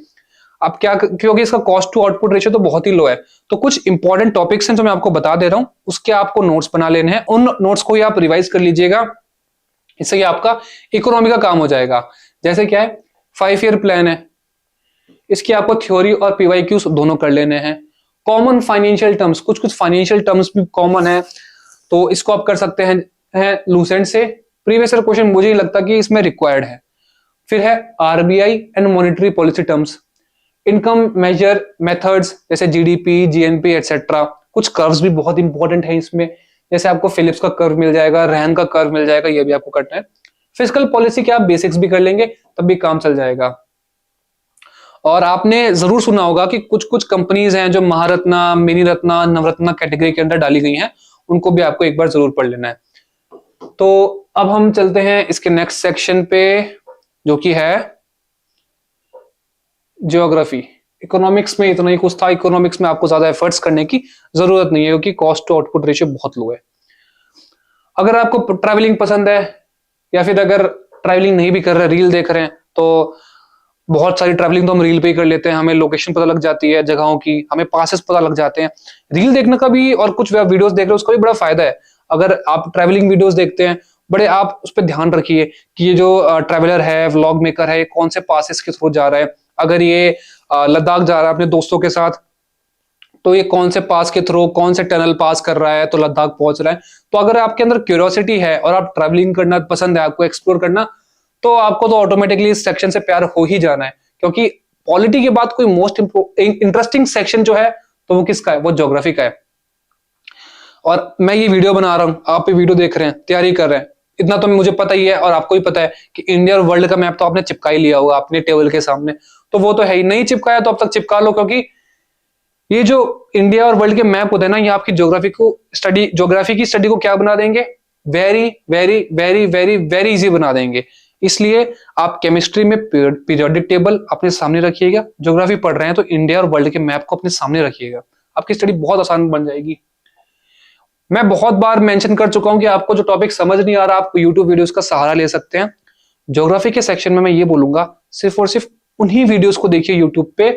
आप क्या, क्योंकि इसका कॉस्ट टू आउटपुट रेशियो तो बहुत ही लो है। तो कुछ इंपॉर्टेंट टॉपिक्स हैं जो मैं आपको बता दे रहा हूं, उसके आपको नोट्स बना लेने हैं, उन नोट्स को ही आप रिवाइज कर लीजिएगा। इससे कि आपका इकोनॉमी का काम हो जाएगा। जैसे क्या है, 5 ईयर प्लान है, इसकी आपको थ्योरी और पीवाईक्यूज दोनों कर लेने हैं। कॉमन फाइनेंशियल टर्म्स, कुछ कुछ फाइनेंशियल टर्म्स भी कॉमन है, तो इसको आप कर सकते हैं लूसेंट से। प्रीवियस ईयर क्वेश्चन मुझे नहीं लगता कि इसमें रिक्वायर्ड है। फिर है RBI and monetary policy terms, income measure methods जैसे जीडीपी, जीएनपी एटसेट्रा। कुछ कर्व्स भी बहुत इंपॉर्टेंट है इसमें, जैसे आपको फिलिप्स का कर्व मिल जाएगा, रैन का कर्व मिल जाएगा, ये भी आपको करना है। फिजिकल पॉलिसी के आप बेसिक्स भी कर लेंगे तब भी काम चल जाएगा। और आपने जरूर सुना होगा कि कुछ कुछ कंपनीज हैं जो महारत्ना, मिनी रत्ना, नवरत्ना कैटेगरी के अंदर डाली गई हैं, उनको भी आपको एक बार जरूर पढ़ लेना है। तो अब हम चलते हैं इसके नेक्स्ट सेक्शन पे, जो कि है ज्योग्राफी। इकोनॉमिक्स में इतना ही कुछ था, इकोनॉमिक्स में आपको ज्यादा एफर्ट्स करने की जरूरत नहीं है क्योंकि कॉस्ट टू आउटपुट रेशियो बहुत लो है। अगर आपको ट्रैवलिंग पसंद है या फिर अगर ट्रैवलिंग नहीं भी कर रहे, रील देख रहे हैं, तो बहुत सारी ट्रैवलिंग तो हम रील पे ही कर लेते हैं, हमें लोकेशन पता लग जाती है जगहों की, हमें पासेस पता लग जाते हैं। रील देखने का भी और कुछ वीडियोस देख रहे हो उसका भी बड़ा फायदा है। अगर आप ट्रैवलिंग वीडियोस देखते हैं, बड़े आप उस पर ध्यान रखिए कि ये जो ट्रैवलर है, व्लॉग मेकर है, कौन से पासेस के थ्रू जा रहा है। अगर ये लद्दाख जा रहा है अपने दोस्तों के साथ, तो ये कौन से पास के थ्रू, कौन से टनल पास कर रहा है तो लद्दाख पहुंच रहा है। तो अगर आपके अंदर क्यूरियोसिटी है और आप ट्रैवलिंग करना पसंद है, आपको एक्सप्लोर करना, तो आपको तो ऑटोमेटिकली इस सेक्शन से प्यार हो ही जाना है। क्योंकि पॉलिटी के बाद कोई मोस्ट इंटरेस्टिंग सेक्शन जो है तो वो किसका है, वो ज्योग्राफी का है। और मैं ये वीडियो बना रहा हूं, आप ये वीडियो देख रहे हैं, तैयारी कर रहे हैं, इतना तो मुझे पता ही है और आपको भी पता है कि इंडिया और वर्ल्ड का मैप तो आपने चिपका ही लिया होगा अपने टेबल के सामने। तो वो तो है ही, नहीं चिपकाया तो अब तक चिपका लो, क्योंकि ये जो इंडिया और वर्ल्ड के मैप होते हैं ना, ये आपकी ज्योग्राफी की स्टडी को क्या बना देंगे, very very very very very easy बना देंगे। इसलिए आप केमिस्ट्री में पीरियोडिक टेबल अपने सामने रखिएगा, ज्योग्राफी पढ़ रहे हैं तो इंडिया और वर्ल्ड के मैप को अपने सामने रखिएगा, आपकी स्टडी बहुत आसान बन जाएगी। मैं बहुत बार मेंशन कर चुका हूं कि आपको जो टॉपिक समझ नहीं आ रहा, आप यूट्यूब वीडियोस का सहारा ले सकते हैं। ज्योग्राफी के सेक्शन में मैं ये बोलूंगा, सिर्फ और सिर्फ उन्हीं वीडियोस को देखिए यूट्यूब पे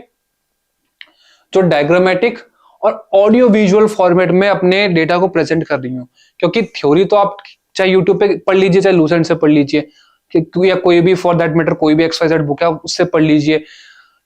जो डायग्रामेटिक और ऑडियो विजुअल फॉर्मेट में अपने डेटा को प्रेजेंट कर रही हूँ। क्योंकि थ्योरी तो आप चाहे यूट्यूब पे पढ़ लीजिए, चाहे लूसेंट से पढ़ लीजिए, या कोई भी फॉर दैट मैटर कोई भी XYZ बुक है उससे पढ़ लीजिए,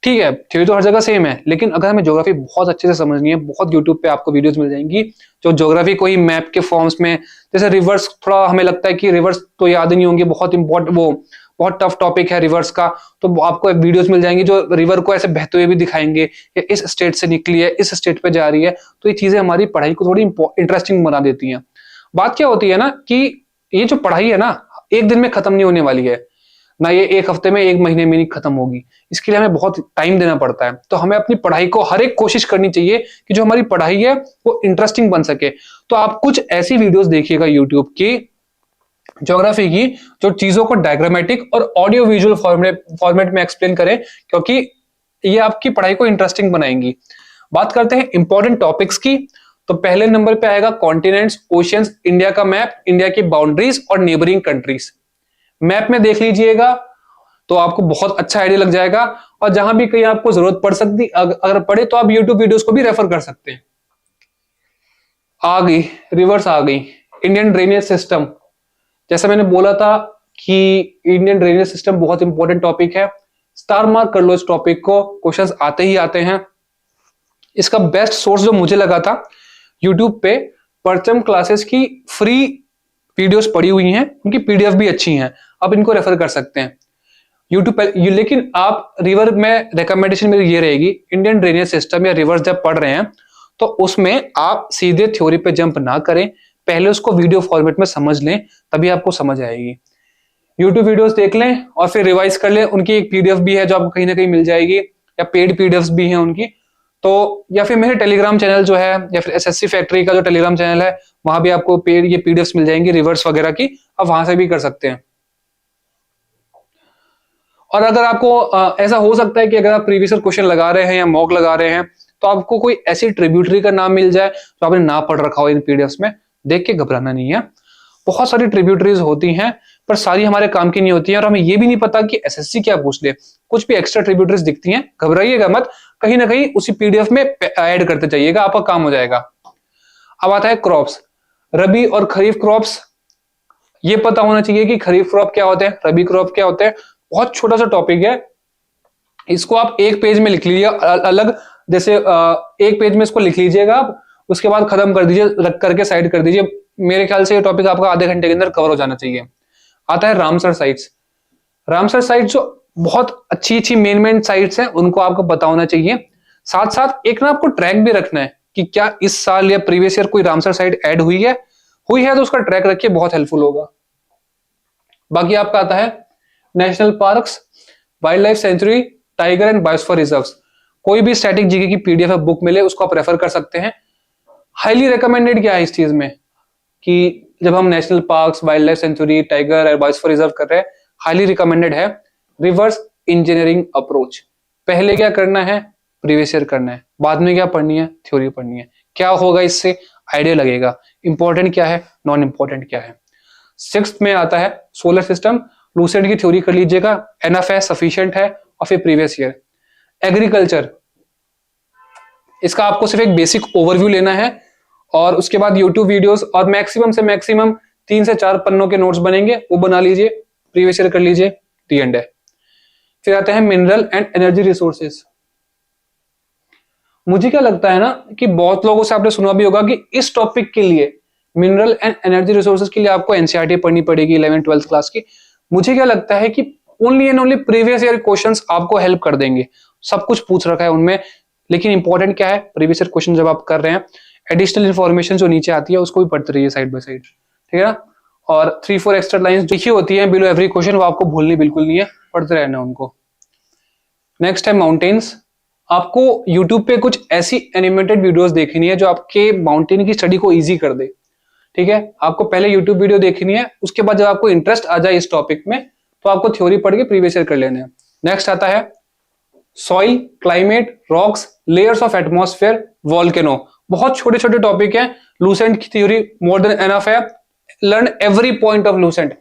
ठीक है, थ्योरी तो हर जगह सेम है। लेकिन अगर हमें ज्योग्राफी बहुत अच्छे से समझनी है, बहुत यूट्यूब पे आपको वीडियोस मिल जाएंगी जो ज्योग्राफी को ही मैप के फॉर्म्स में, जैसे रिवर्स, थोड़ा हमें लगता है कि रिवर्स तो याद ही नहीं होंगे, बहुत इंपॉर्टेंट, वो बहुत टफ टॉपिक है रिवर्स का, तो आपको वीडियोस मिल जाएंगी जो रिवर को ऐसे बहते हुए भी दिखाएंगे कि इस स्टेट से निकली है, इस स्टेट पे जा रही है। तो ये चीजें हमारी पढ़ाई को थोड़ी इंटरेस्टिंग बना देती हैं। बात क्या होती है ना कि ये जो पढ़ाई है ना, एक दिन में खत्म नहीं होने वाली है ना, ये एक हफ्ते में, एक महीने में नहीं खत्म होगी। इसके लिए हमें बहुत टाइम देना पड़ता है। तो हमें अपनी पढ़ाई को हर एक कोशिश करनी चाहिए कि जो हमारी पढ़ाई है वो इंटरेस्टिंग बन सके। तो आप कुछ ऐसी वीडियोस देखिएगा यूट्यूब की ज्योग्राफी की जो चीजों को डायग्रामेटिक और ऑडियो विजुअल फॉर्मेट में एक्सप्लेन करें, क्योंकि ये आपकी पढ़ाई को इंटरेस्टिंग बनाएंगी। बात करते हैं इंपॉर्टेंट टॉपिक्स की, तो पहले नंबर पे आएगा कॉन्टिनेंट्स, ओशियंस, इंडिया का मैप, इंडिया की बाउंड्रीज और नेबरिंग कंट्रीज। मैप में देख लीजिएगा तो आपको बहुत अच्छा आइडिया लग जाएगा, और जहां भी कहीं आपको जरूरत पड़ सकती, अगर पड़े तो आप यूट्यूब वीडियोस को भी रेफर कर सकते हैं। आ गई रिवर्स, आ गई इंडियन ड्रेनेज सिस्टम। जैसा मैंने बोला था कि इंडियन ड्रेनेज सिस्टम बहुत इंपॉर्टेंट टॉपिक है, स्टार मार्क कर लो इस टॉपिक को, क्वेश्चंस आते ही आते हैं। इसका बेस्ट सोर्स जो मुझे लगा था, यूट्यूब पे परचम क्लासेस की फ्री वीडियोस पड़ी हुई हैं, उनकी पीडीएफ भी अच्छी हैं, आप इनको रेफर कर सकते हैं यूट्यूब पे। लेकिन आप रिवर में रिकमेंडेशन मेरी ये रहेगी, इंडियन ड्रेनेज सिस्टम या रिवर्स जब पढ़ रहे हैं तो उसमें आप सीधे थ्योरी पे जंप ना करें, पहले उसको वीडियो फॉर्मेट में समझ लें, तभी आपको समझ आएगी। यूट्यूब वीडियोस देख लें और फिर रिवाइज कर लें, उनकी एक पीडीएफ भी है जो आपको कहीं ना कहीं मिल जाएगी, या पेड पीडीएफ भी हैं उनकी। तो या फिर मेरे टेलीग्राम चैनल जो है, या फिर एसएससी फैक्ट्री का जो टेलीग्राम चैनल है, वहां भी आपको पेड ये पीडीएफ मिल जाएंगी रिवर्स वगैरह की, आप वहां से भी कर सकते हैं। और अगर आपको ऐसा हो सकता है कि अगर आप प्रीवियस क्वेश्चन लगा रहे हैं या मॉक लगा रहे हैं, तो आपको कोई ऐसी ट्रिब्यूटरी का नाम मिल जाए जो आपने ना पढ़ रखा हो इन पीडीएफ्स में, देख के घबराना नहीं है। बहुत सारी ट्रिब्यूटरीज होती हैं पर सारी हमारे काम की नहीं होती है, और हमें ये भी नहीं पता कि एसएससी क्या पूछ ले। कुछ भी एक्स्ट्रा ट्रिब्यूटरीज दिखती हैं, घबराइएगा मत, कहीं ना कहीं उसी पीडीएफ में ऐड करते जाइएगा, आपका काम हो जाएगा। अब आता है क्रॉप्स, रबी और खरीफ क्रॉप्स। ये पता होना चाहिए कि खरीफ क्रॉप क्या होते हैं, रबी क्रॉप क्या होते हैं। बहुत छोटा सा टॉपिक है, इसको आप एक पेज में लिख लीजिए अलग, जैसे एक पेज में इसको लिख लीजिएगा आप, उसके बाद खत्म कर दीजिए, रख करके साइड कर दीजिए। मेरे ख्याल से ये टॉपिक आपका आधे घंटे के अंदर कवर हो जाना चाहिए। आता है रामसर साइट्स। रामसर साइट्स जो बहुत अच्छी अच्छी मेन साइट्स हैं, उनको आपको पता होना चाहिए। साथ साथ एक ना आपको ट्रैक भी रखना है कि क्या इस साल या प्रीवियस ईयर कोई रामसर साइट ऐड हुई है तो उसका ट्रैक रखिए, बहुत हेल्पफुल होगा। बाकी आपका आता है national parks, wild life sanctuary, tiger and biosphere reserves. कोई भी स्टैटिक जीके की पीडीएफ बुक मिले उसको आप रेफर कर सकते हैं। हाईली रिकमेंडेड क्या है इस चीज में कि जब हम national parks, wild life sanctuary, tiger और बायोस्फीयर रिजर्व कर रहे हैं, हाईली रिकमेंडेड है रिवर्स इंजीनियरिंग अप्रोच। पहले क्या करना है, प्रीवियस ईयर करना है, बाद में क्या पढ़नी है, थ्योरी पढ़नी है। क्या होगा इससे, आइडिया लगेगा इंपॉर्टेंट क्या है, नॉन इंपॉर्टेंट क्या है। सिक्स्थ में आता है सोलर सिस्टम, लूसेंट की थ्योरी कर लीजिएगा, एनफ है, सफिशिएंट है। और फिर प्रीवियस ईयर एग्रीकल्चर, इसका आपको सिर्फ एक बेसिक ओवरव्यू लेना है, और उसके बाद यूट्यूब वीडियोस और मैक्सिमम से मैक्सिमम 3 से 4 पन्नों के नोट्स बनेंगे, वो बना लीजिए, प्रीवियस ईयर कर लीजिए, दी एंड है। फिर आते हैं मिनरल एंड एनर्जी रिसोर्सेज। मुझे क्या लगता है ना कि बहुत लोगों से आपने सुना भी होगा कि इस टॉपिक के लिए, मिनरल एंड एनर्जी रिसोर्सेज के लिए आपको एनसीईआरटी पढ़नी पड़ेगी 11th 12th क्लास की। मुझे क्या लगता है कि only and only previous year questions आपको हेल्प कर देंगे। सब कुछ पूछ रखा है उनमें, लेकिन इंपॉर्टेंट क्या है, प्रीवियस ईयर क्वेश्चन जब आप कर रहे हैं, एडिशनल इन्फॉर्मेशन जो नीचे आती है उसको भी पढ़ते रहिए साइड बाय साइड, ठीक है ना। और 3-4 एक्स्ट्रा लाइंस लिखी होती हैं बिलो एवरी क्वेश्चन, वो आपको भूलनी बिल्कुल नहीं है, पढ़ते रहना उनको। नेक्स्ट है माउंटेन्स। आपको यूट्यूब पे कुछ ऐसी एनिमेटेड वीडियोस देखनी है जो आपके माउंटेन की स्टडी को इजी कर दे, ठीक है। आपको पहले यूट्यूब वीडियो देखनी है, उसके बाद जब आपको इंटरेस्ट आ जाए इस टॉपिक में तो आपको थ्योरी पढ़ के प्रीवियस ईयर कर लेना है। नेक्स्ट आता है soil, climate, rocks, layers of atmosphere, volcano. बहुत छोटे छोटे टॉपिक हैं, लूसेंट की थ्योरी मोर देन एनफ है। Learn every point of Lucent.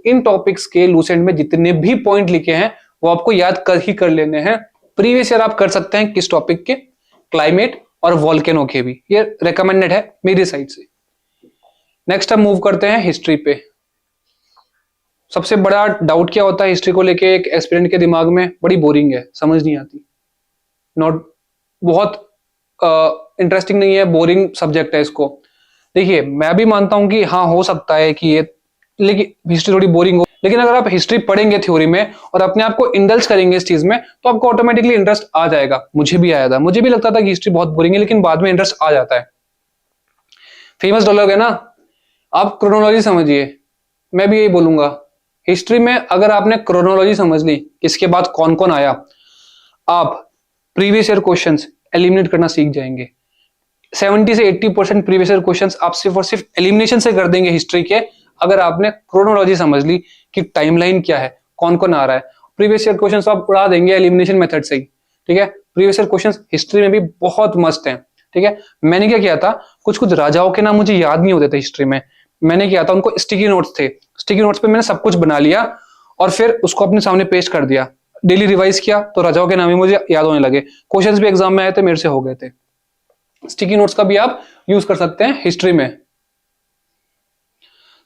In topics के लूसेंट में जितने भी पॉइंट लिखे हैं वो आपको याद कर लेने हैं। प्रीवियस ईयर आप कर सकते हैं किस टॉपिक के, क्लाइमेट और वॉल्केनो के भी, ये रिकमेंडेड है मेरी साइड से। नेक्स्ट हम मूव करते हैं हिस्ट्री पे। सबसे बड़ा डाउट क्या होता है हिस्ट्री को लेके एक एस्पिरेंट के दिमाग में, बड़ी बोरिंग है, समझ नहीं आती, नॉट बहुत इंटरेस्टिंग नहीं है, बोरिंग सब्जेक्ट है इसको। देखिए मैं भी मानता हूं कि हाँ हो सकता है कि ये, लेकिन हिस्ट्री थोड़ी बोरिंग हो, लेकिन अगर आप हिस्ट्री पढ़ेंगे थ्योरी में और अपने आप को इंडल्ज करेंगे इस चीज में तो आपको ऑटोमेटिकली इंटरेस्ट आ जाएगा। मुझे भी आया था, मुझे भी लगता था कि हिस्ट्री बहुत बोरिंग है, लेकिन बाद में इंटरेस्ट आ जाता है। फेमस डायलॉग है ना, आप क्रोनोलॉजी समझिए। मैं भी यही बोलूंगा, हिस्ट्री में अगर आपने क्रोनोलॉजी समझ ली, इसके बाद कौन कौन आया, आप प्रीवियस ईयर क्वेश्चंस एलिमिनेट करना सीख जाएंगे। 70 से 80% प्रीवियस ईयर क्वेश्चंस आप सिर्फ और सिर्फ एलिमिनेशन से कर देंगे हिस्ट्री के, अगर आपने क्रोनोलॉजी समझ ली कि टाइमलाइन क्या है, कौन कौन आ रहा है। प्रीवियस ईयर क्वेश्चंस आप उड़ा देंगे एलिमिनेशन मेथड से ही, ठीक है। प्रीवियस ईयर क्वेश्चंस हिस्ट्री में भी बहुत मस्त हैं, ठीक है। मैंने क्या किया था, कुछ कुछ राजाओं के नाम मुझे याद नहीं होते थे हिस्ट्री में, मैंने किया था उनको स्टिकी नोट्स थे, स्टिकी नोट्स पे मैंने सब कुछ बना लिया और फिर उसको अपने सामने पेस्ट कर दिया, डेली रिवाइज किया तो राजाओं के नाम ही मुझे याद होने लगे। क्वेश्चंस भी एग्जाम में आए थे, मेरे से हो गए थे। स्टिकी नोट्स का भी आप यूज कर सकते हैं हिस्ट्री में।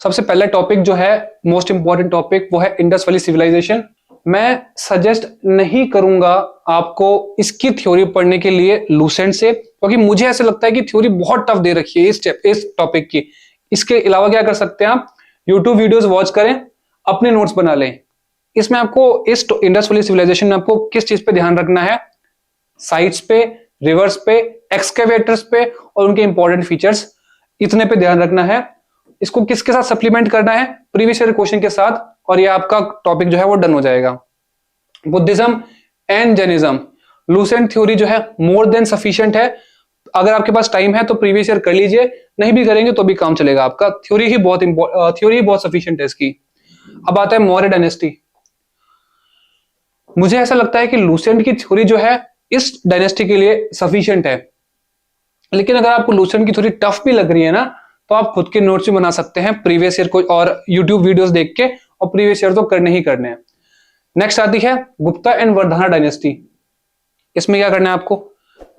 सबसे पहला टॉपिक जो है मोस्ट इंपॉर्टेंट टॉपिक, वो है इंडस वैली सिविलाइजेशन। मैं सजेस्ट नहीं करूंगा आपको इसकी थ्योरी पढ़ने के लिए लूसेंट से, क्योंकि मुझे ऐसा लगता है कि थ्योरी बहुत टफ दे रखी है इस टॉपिक की। इसके अलावा क्या कर सकते हैं आप, यूट्यूब वीडियोस वॉच करें, अपने नोट्स बना लें। इसमें आपको इस इंडस वैली सिविलाइजेशन में आपको किस चीज पे ध्यान रखना है, साइट्स पे, रिवर्स पे, एक्सकेवेटर्स पे और उनके इंपॉर्टेंट फीचर्स, इतने पे ध्यान रखना है। इसको किसके साथ सप्लीमेंट करना है, प्रीवियस ईयर क्वेश्चन के साथ, और ये आपका टॉपिक जो है वो डन हो जाएगा। Buddhism and Jainism, Lucent theory जो है मोर देन सफिशिएंट है। अगर आपके पास टाइम है तो प्रीवियस ईयर कर लीजिए, नहीं भी करेंगे तो भी काम चलेगा आपका। थ्योरी ही बहुत सफिशिएंट है इसकी। अब आता है मौर्य डायनेस्टी। मुझे ऐसा लगता है कि लूसेंट की थ्योरी जो है इस डायनेस्टी के लिए सफिशिएंट है। लेकिन अगर आपको लूसेंट की थोड़ी टफ भी लग रही है ना, तो आप खुद के नोट्स भी बना सकते हैं प्रीवियस ईयर को और यूट्यूब वीडियोस देख के, और प्रीवियस ईयर तो करने ही करने हैं। नेक्स्ट आती है गुप्ता एंड वर्धना डायनेस्टी। इसमें क्या करना है आपको,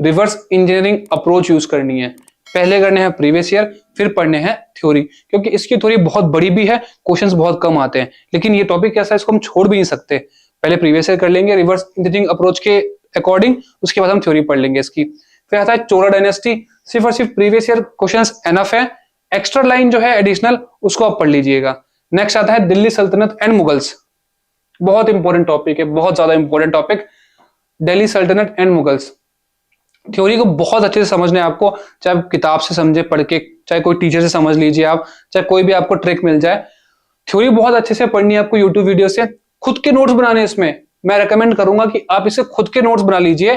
रिवर्स इंजीनियरिंग अप्रोच यूज करनी है। पहले करने हैं प्रीवियस ईयर, फिर पढ़ने हैं थ्योरी, क्योंकि इसकी थ्योरी बहुत बड़ी भी है, क्वेश्चंस बहुत कम आते हैं, लेकिन ये टॉपिक कैसा है इसको हम छोड़ भी नहीं सकते। पहले प्रीवियस ईयर कर लेंगे रिवर्स इंजीनियरिंग अप्रोच के अकॉर्डिंग, उसके बाद हम थ्योरी पढ़ लेंगे इसकी। फिर आता है चोला डायनेस्टी। सिर्फ और सिर्फ प्रीवियस ईयर क्वेश्चंस एनफ है, एक्स्ट्रा लाइन जो है एडिशनल उसको आप पढ़ लीजिएगा। नेक्स्ट आता है दिल्ली सल्तनत एंड मुगल्स। बहुत इंपॉर्टेंट टॉपिक है, बहुत ज्यादा इंपॉर्टेंट टॉपिक, दिल्ली सल्तनत एंड मुगल्स। थ्योरी को बहुत अच्छे से समझना है आपको, चाहे किताब से समझे पढ़ के, चाहे कोई टीचर से समझ लीजिए आप, चाहे कोई भी आपको ट्रिक मिल जाए, थ्योरी बहुत अच्छे से पढ़नी है आपको यूट्यूब वीडियो से। खुद के नोट्स बनाने, इसमें मैं रेकमेंड करूंगा कि आप इसे खुद के नोट्स बना लीजिए,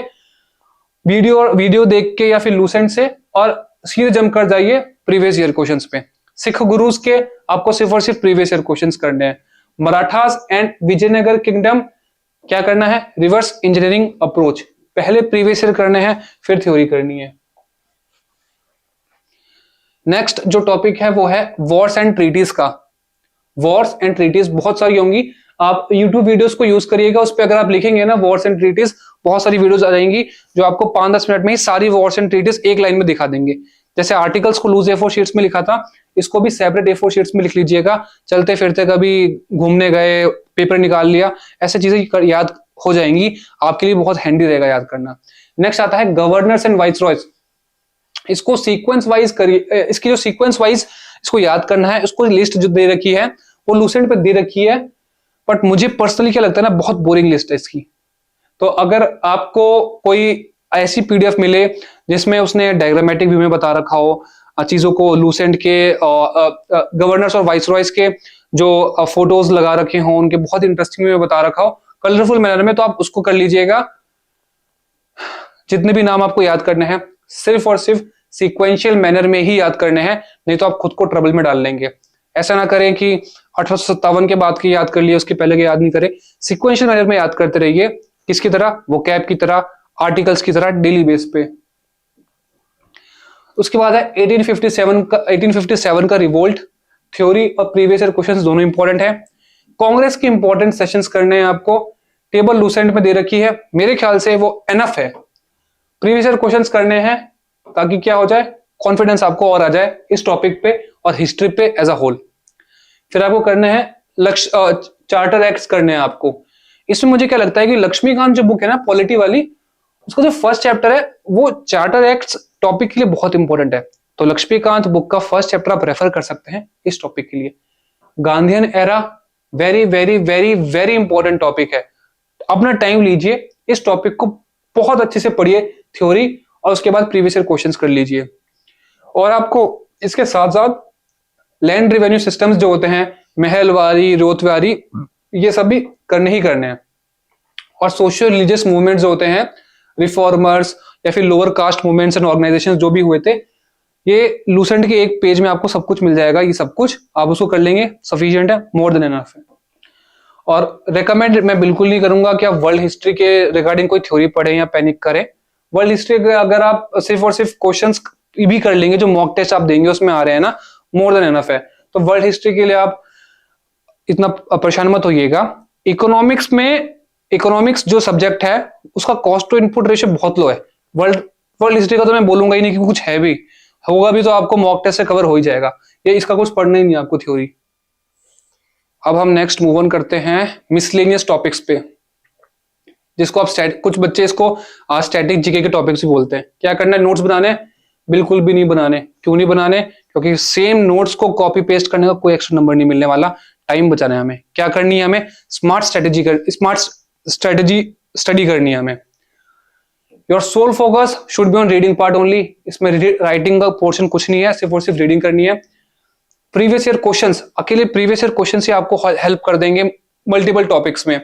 वीडियो देख के या फिर लूसेंट से, और सीधे जंप कर जाइए प्रीवियस ईयर क्वेश्चंस पे। सिख गुरुज के आपको सिर्फ और सिर्फ प्रीवियस ईयर क्वेश्चंस करने हैं। मराठास एंड विजयनगर किंगडम क्या करना है, रिवर्स इंजीनियरिंग अप्रोच, पहले प्रीवियस ईयर करने हैं फिर थ्योरी करनी है। नेक्स्ट जो टॉपिक है वो है वॉर्स एंड ट्रीटीज का। वॉर्स एंड ट्रीटीज बहुत सारी होंगी, आप YouTube वीडियोस को यूज करिएगा, उस पर अगर आप लिखेंगे ना वॉर्स एंड ट्रीटीज, बहुत सारी वीडियोस आ जाएंगी जो आपको 5-10 मिनट में ही सारी वॉर्स एंड ट्रीटीज एक लाइन में दिखा देंगे। जैसे आर्टिकल्स को लूज A4 शीट्स में लिखा था, इसको भी सेपरेट A4 शीट्स में लिख लीजिएगा। चलते फिरते कभी घूमने गए, पेपर निकाल लिया, ऐसे चीजें याद हो जाएंगी, आपके लिए बहुत हैंडी रहेगा याद करना। नेक्स्ट आता है गवर्नर्स एंड वाइसरॉयज। इसको सीक्वेंस वाइज करिए, इसकी जो सीक्वेंस वाइज इसको याद करना है, उसको लिस्ट जो दे रखी है वो लूसेंट पे दे रखी है, बट मुझे पर्सनली क्या लगता है ना, बहुत बोरिंग लिस्ट है इसकी। तो अगर आपको कोई ऐसी PDF मिले जिसमें उसने डायग्रामेटिक व्यू में बता रखा हो चीजों को, लूसेंट के गवर्नर्स और वाइसरॉयज के जो फोटोज लगा रखे हों, उनके बहुत इंटरेस्टिंग वे में बता रखा हो कलरफुल मैनर में, तो आप उसको कर लीजिएगा। जितने भी नाम आपको याद करने हैं सिर्फ और सिर्फ सीक्वेंशियल मैनर में ही याद करने हैं, नहीं तो आप खुद को ट्रबल में डाल लेंगे। ऐसा ना करें कि 1857 के बाद की याद कर लिए, उसके पहले के याद नहीं करें, सीक्वेंशियल मैनर में याद करते रहिए। किसकी तरह, वोकैब की तरह, आर्टिकल्स की तरह, डेली बेस पे। उसके बाद है 1857 का रिवोल्ट। थ्योरी और प्रीवियस ईयर क्वेश्चंस दोनों इंपॉर्टेंट है। कांग्रेस के इंपॉर्टेंट सेशंस करने हैं आपको, टेबल लूसेंट में दे रखी है, मेरे ख्याल से वो एनफ है। प्रीवियस ईयर क्वेश्चंस करने हैं ताकि क्या हो जाए, कॉन्फिडेंस आपको और आ जाए इस टॉपिक पे और हिस्ट्री पे एज अ होल। फिर आपको करने हैं चार्टर एक्ट्स करने हैं आपको। इसमें मुझे क्या लगता है कि लक्ष्मीकांत जो बुक है ना पॉलिटी वाली, उसका जो फर्स्ट चैप्टर है वो चार्टर एक्ट्स टॉपिक के लिए बहुत इंपॉर्टेंट है। तो लक्ष्मीकांत बुक का फर्स्ट चैप्टर आप रेफर कर सकते हैं इस टॉपिक के लिए। Gandhian era very very very very important topic है, अपना टाइम लीजिए, इस टॉपिक को बहुत अच्छे से पढ़िए थ्योरी, और उसके बाद प्रीवियस ईयर क्वेश्चंस कर लीजिए। और आपको इसके साथ साथ लैंड रिवेन्यू सिस्टम्स जो होते हैं, महलवारी, रोतवारी, ये सब भी करने ही करने हैं। और सोशल रिलीजियस मूवमेंट्स जो होते हैं, रिफॉर्मर्स या फिर lower caste movements and organisations जो भी हुए थे, ये लूसेंट के एक पेज में आपको सब कुछ मिल जाएगा। ये सब कुछ आप उसको कर लेंगे, सफिशिएंट है, मोर देन एनफ है। और रेकमेंड मैं बिल्कुल नहीं करूंगा कि आप वर्ल्ड हिस्ट्री के रिगार्डिंग कोई थ्योरी पढ़ें या पैनिक करें। वर्ल्ड हिस्ट्री अगर आप सिर्फ और सिर्फ क्वेश्चंस भी कर लेंगे, जो मॉक टेस्ट आप देंगे उसमें आ रहे हैं ना, मोर देन एनफ है। तो वर्ल्ड हिस्ट्री के लिए आप इतना परेशान मत होइएगा। इकोनॉमिक्स जो सब्जेक्ट है उसका कॉस्ट टू इनपुट रेशियो बहुत लो है। वर्ल्ड हिस्ट्री का तो मैं बोलूंगा ही नहीं कि कुछ है भी, होगा भी तो आपको मॉक टेस्ट से कवर हो ही जाएगा, ये इसका कुछ पढ़ना ही नहीं आपको थ्योरी। अब हम नेक्स्ट मूव ऑन करते हैं मिसलेनियस टॉपिक्स पे, जिसको आप कुछ बच्चे इसको स्टैटिक जीके के टॉपिक्स भी बोलते हैं। क्या करना है, नोट्स बनाने? बिल्कुल भी नहीं बनाने। क्यों नहीं बनाने? क्योंकि सेम नोट्स को कॉपी पेस्ट करने का कोई एक्स्ट्रा नंबर नहीं मिलने वाला, टाइम बचाना है हमें। क्या करनी है हमें? स्मार्ट स्ट्रेटेजी स्टडी करनी है हमें। Your sole focus should be on reading part only. इसमें राइटिंग का पोर्शन कुछ नहीं है, सिर्फ और सिर्फ रीडिंग करनी है। प्रीवियस ईयर क्वेश्चंस, अकेले प्रीवियस ईयर क्वेश्चंस ही आपको हेल्प कर देंगे मल्टीपल टॉपिक्स में।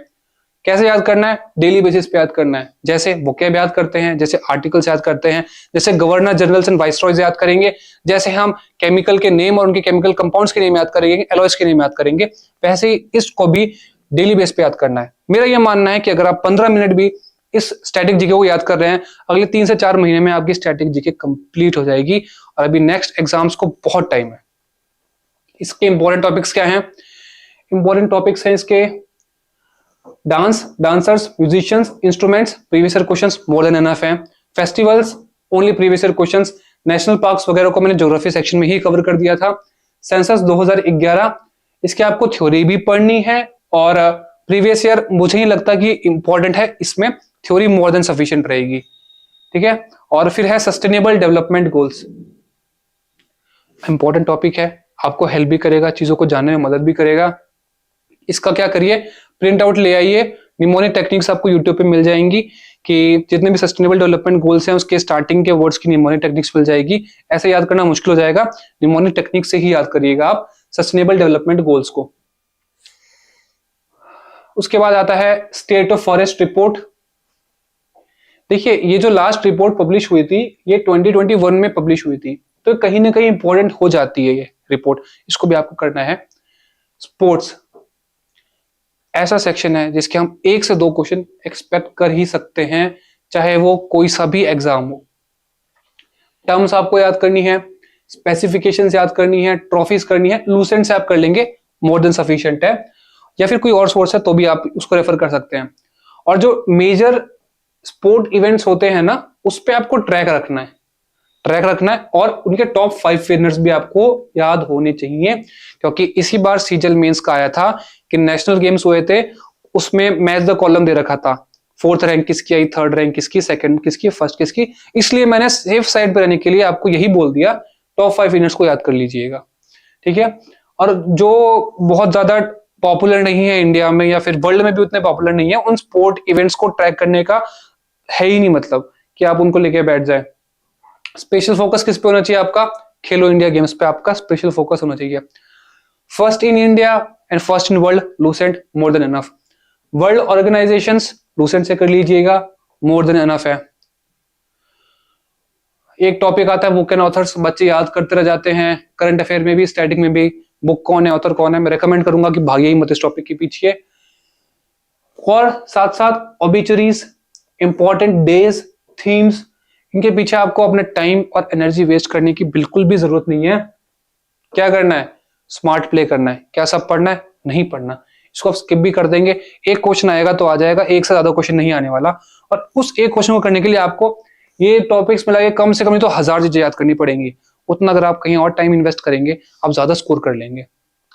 कैसे याद करना है? डेली बेसिस पे याद करना है। जैसे वोकैब याद करते हैं, जैसे आर्टिकल्स याद करते हैं, जैसे गवर्नर जनरल्स एंड वाइसरॉयज याद करेंगे, जैसे हम केमिकल के नेम और उनके केमिकल कंपाउंड्स के नेम याद करेंगे, एलॉयज के नेम याद करेंगे, वैसे ही इसको भी डेली बेस पे याद करना है। मेरा यह मानना है कि अगर आप 15 मिनट भी इस स्टैटिक जीके को याद कर रहे हैं, अगले 3 से 4 महीने में आपकी स्टैटिक जीके कंप्लीट हो जाएगी और अभी नेक्स्ट एग्जाम्स को बहुत टाइम है। इसके इंपॉर्टेंट टॉपिक्स क्या हैं? इंपॉर्टेंट टॉपिक्स हैं इसके dancers, musicians, instruments, previous year questions more than enough है। Festivals only previous year questions. National parks वगैरह को मैंने ज्योग्राफी सेक्शन में ही कवर कर दिया था। सेंसस 2011, इसके आपको थ्योरी भी पढ़नी है और प्रीवियस ईयर मुझे नहीं लगता कि इंपॉर्टेंट है, इसमें थ्योरी मोर देन सफिशिएंट रहेगी, ठीक है। और फिर है sustainable development goals, important topic है, आपको हेल्प भी करेगा, चीजों को जानने में मदद भी करेगा। इसका क्या करिए, प्रिंट आउट ले आइए, निमोनिक टेक्निक्स आपको यूट्यूब पे मिल जाएंगी कि जितने भी सस्टेनेबल डेवलपमेंट गोल्स हैं उसके स्टार्टिंग के वर्ड्स की निमोनिक टेक्निक्स मिल जाएगी। ऐसे याद करना मुश्किल हो जाएगा, निमोनिक टेक्निक से ही याद करिएगा आप सस्टेनेबल डेवलपमेंट गोल्स को। उसके बाद आता है स्टेट ऑफ फॉरेस्ट रिपोर्ट। देखिए ये जो लास्ट रिपोर्ट पब्लिश हुई थी ये 2021 में पब्लिश हुई थी, तो कहीं ना कहीं इंपॉर्टेंट हो जाती है ये रिपोर्ट, इसको भी आपको करना है। स्पोर्ट्स ऐसा सेक्शन है जिसके हम 1 से 2 क्वेश्चन एक्सपेक्ट कर ही सकते हैं, चाहे वो कोई सा भी एग्जाम हो। टर्म्स आपको याद करनी है, स्पेसिफिकेशंस याद करनी है, ट्रॉफीज करनी है, लूसेंट से आप कर लेंगे मोर देन सफिशिएंट है, या फिर कोई और सोर्स है तो भी आप उसको रेफर कर सकते हैं। और जो मेजर स्पोर्ट इवेंट्स होते हैं ना उस पे आपको ट्रैक रखना है और उनके टॉप 5 विनर्स भी आपको याद होने चाहिए, क्योंकि इसी बार सीजल मेंस का आया था कि नेशनल गेम्स हुए थे, उसमें मैच द कॉलम दे रखा था, 4th रैंक किसकी आई, 3rd रैंक किसकी, 2nd किसकी, 1st किसकी। इसलिए मैंने सेफ साइड पे रहने के लिए आपको यही बोल दिया, टॉप 5 विनर्स को याद कर लीजिएगा, ठीक है। और जो बहुत ज्यादा पॉपुलर नहीं है इंडिया में या फिर वर्ल्ड में भी उतने पॉपुलर नहीं है, उन स्पोर्ट इवेंट्स को ट्रैक करने का है ही नहीं मतलब कि आप उनको लेके बैठ जाए। स्पेशल फोकस किस पे होना चाहिए आपका? खेलो इंडिया गेम्स पे आपका स्पेशल फोकस होना चाहिए। First in India and first in world, Lucent more than enough. World organisations Lucent से कर लीजिएगा, मोर देन एनफ है। एक टॉपिक आता है बुक एंड ऑथर्स, बच्चे याद करते रह जाते हैं, करंट अफेयर में भी स्टैटिक में भी, बुक कौन है ऑथर कौन है। मैं रेकमेंड करूंगा कि भागिए ही मत इस टॉपिक के पीछे। और साथ साथ ऑबिचुरीज, इंपॉर्टेंट डेज, थीम्स, इनके पीछे आपको अपने टाइम और एनर्जी वेस्ट करने की बिल्कुल भी जरूरत नहीं है। क्या करना है? स्मार्ट प्ले करना है। क्या सब पढ़ना है? नहीं पढ़ना, इसको आप स्किप भी कर देंगे। एक क्वेश्चन आएगा तो आ जाएगा, एक से ज्यादा क्वेश्चन नहीं आने वाला, और उस एक क्वेश्चन को करने के लिए आपको ये टॉपिक्स मिला के कम से कम तो 1000 चीजें याद करनी पड़ेंगी। उतना अगर आप कहीं और टाइम इन्वेस्ट करेंगे आप ज्यादा स्कोर कर लेंगे।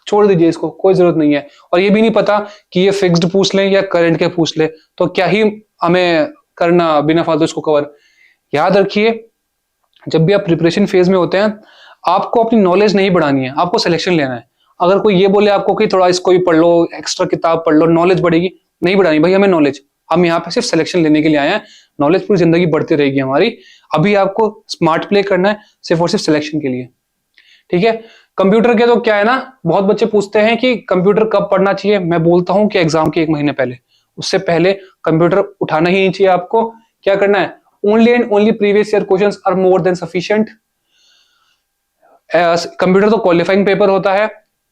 छोड़ दीजिए इसको, कोई जरूरत नहीं है। और ये भी नहीं पता कि ये फिक्स्ड पूछ लें या करंट के पूछ ले, तो क्या ही हमें करना बिना फालतू इसको कवर। याद रखिए जब भी आप प्रिपरेशन फेज में होते हैं आपको अपनी नॉलेज नहीं बढ़ानी है, आपको सिलेक्शन लेना है। अगर कोई ये बोले आपको कि थोड़ा इसको भी पढ़ लो, एक्स्ट्रा किताब पढ़ लो, नॉलेज बढ़ेगी, नहीं बढ़ानी भाई हमें नॉलेज। हम यहाँ पे सिर्फ सिलेक्शन लेने के लिए आए हैं, नॉलेज पूरी जिंदगी बढ़ती रहेगी हमारी। अभी आपको स्मार्ट प्ले करना है सिर्फ और सिर्फ सिलेक्शन के लिए, ठीक है। कंप्यूटर के तो क्या है ना, बहुत बच्चे पूछते हैं कि कंप्यूटर कब पढ़ना चाहिए। मैं बोलता हूं कि एग्जाम के 1 महीने पहले, उससे पहले कंप्यूटर उठाना ही नहीं चाहिए आपको। क्या करना है? Only and only previous year questions are more than sufficient. Computer तो क्वालिफाइंग पेपर होता है,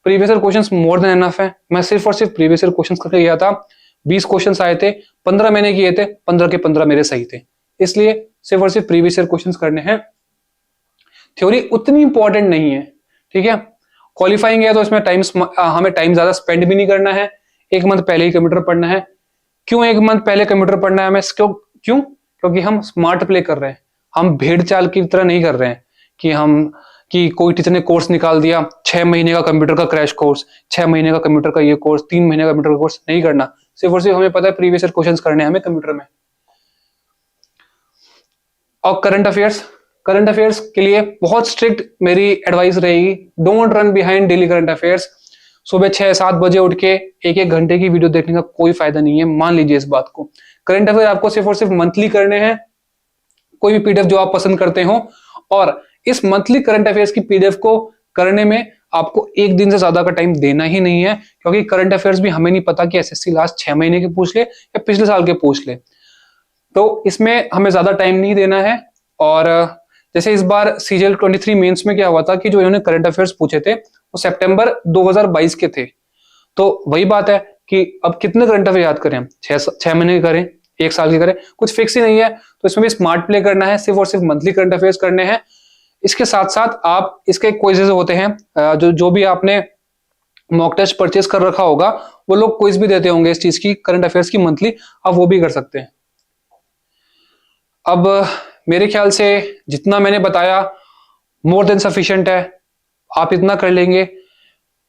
previous year questions more than enough है। मैं सिर्फ और सिर्फ प्रीवियस ईयर क्वेश्चंस करके गया था, 20 क्वेश्चंस आए थे, 15 मैंने किए थे, 15 के 15 मेरे सही थे, इसलिए सिर्फ और सिर्फ प्रीवियस ईयर क्वेश्चंस करने हैं। थ्योरी उतनी इंपॉर्टेंट नहीं है, ठीक है। क्वालिफाइंग है तो इसमें हमें टाइम ज्यादा स्पेंड भी नहीं करना है। 1 मंथ पहले ही कंप्यूटर पढ़ना है। क्यों 1 मंथ पहले कंप्यूटर पढ़ना है हमें? क्यों? क्योंकि हम स्मार्ट प्ले कर रहे हैं, हम भेड़ चाल की तरह नहीं कर रहे हैं कि कोई टीचर ने कोर्स निकाल दिया 6 महीने का कंप्यूटर का क्रैश कोर्स, 6 महीने का कंप्यूटर का ये कोर्स, 3 महीने का कंप्यूटर का कोर्स। नहीं करना, सिर्फ और सिर्फ हमें पता है प्रीवियस ईयर क्वेश्चंस करने हैं हमें कंप्यूटर में। और करंट अफेयर्स के लिए बहुत स्ट्रिक्ट मेरी एडवाइस रहेगी, don't run behind daily current affairs. सुबह 6-7 बजे उठ के 1-1 घंटे की वीडियो देखने का कोई फायदा नहीं है, मान लीजिए इस बात को। करंट अफेयर आपको सिर्फ और सिर्फ मंथली करने हैं, कोई भी पीडीएफ जो आप पसंद करते हो, और इस मंथली करंट अफेयर्स की पीडीएफ को करने में आपको 1 दिन से ज्यादा का टाइम देना ही नहीं है, क्योंकि करंट अफेयर्स भी हमें नहीं पता कि एसएससी लास्ट 6 महीने के पूछ ले या पिछले साल के पूछ ले, तो इसमें हमें ज्यादा टाइम नहीं देना है। और जैसे इस बार सीजीएल 23 मेंस में क्या हुआ था कि जो इन्होंने करंट अफेयर्स पूछे थे वो सितंबर 2022 के थे, तो वही बात है कि अब कितने करंट अफेयर याद करें? 6 महीने करें 1 साल की करें, कुछ फिक्स ही नहीं है। तो इसमें भी स्मार्ट प्ले करना है, सिर्फ और सिर्फ मंथली करंट अफेयर्स करने हैं। इसके साथ साथ आप इसके क्विज़ेस होते हैं, जो भी आपने मॉक टेस्ट परचेस कर रखा होगा, वो लोग क्विज भी देते होंगे इस चीज की, करंट अफेयर्स की मंथली, आप वो भी कर सकते हैं। अब मेरे ख्याल से जितना मैंने बताया मोर देन सफिशिएंट है। आप इतना कर लेंगे,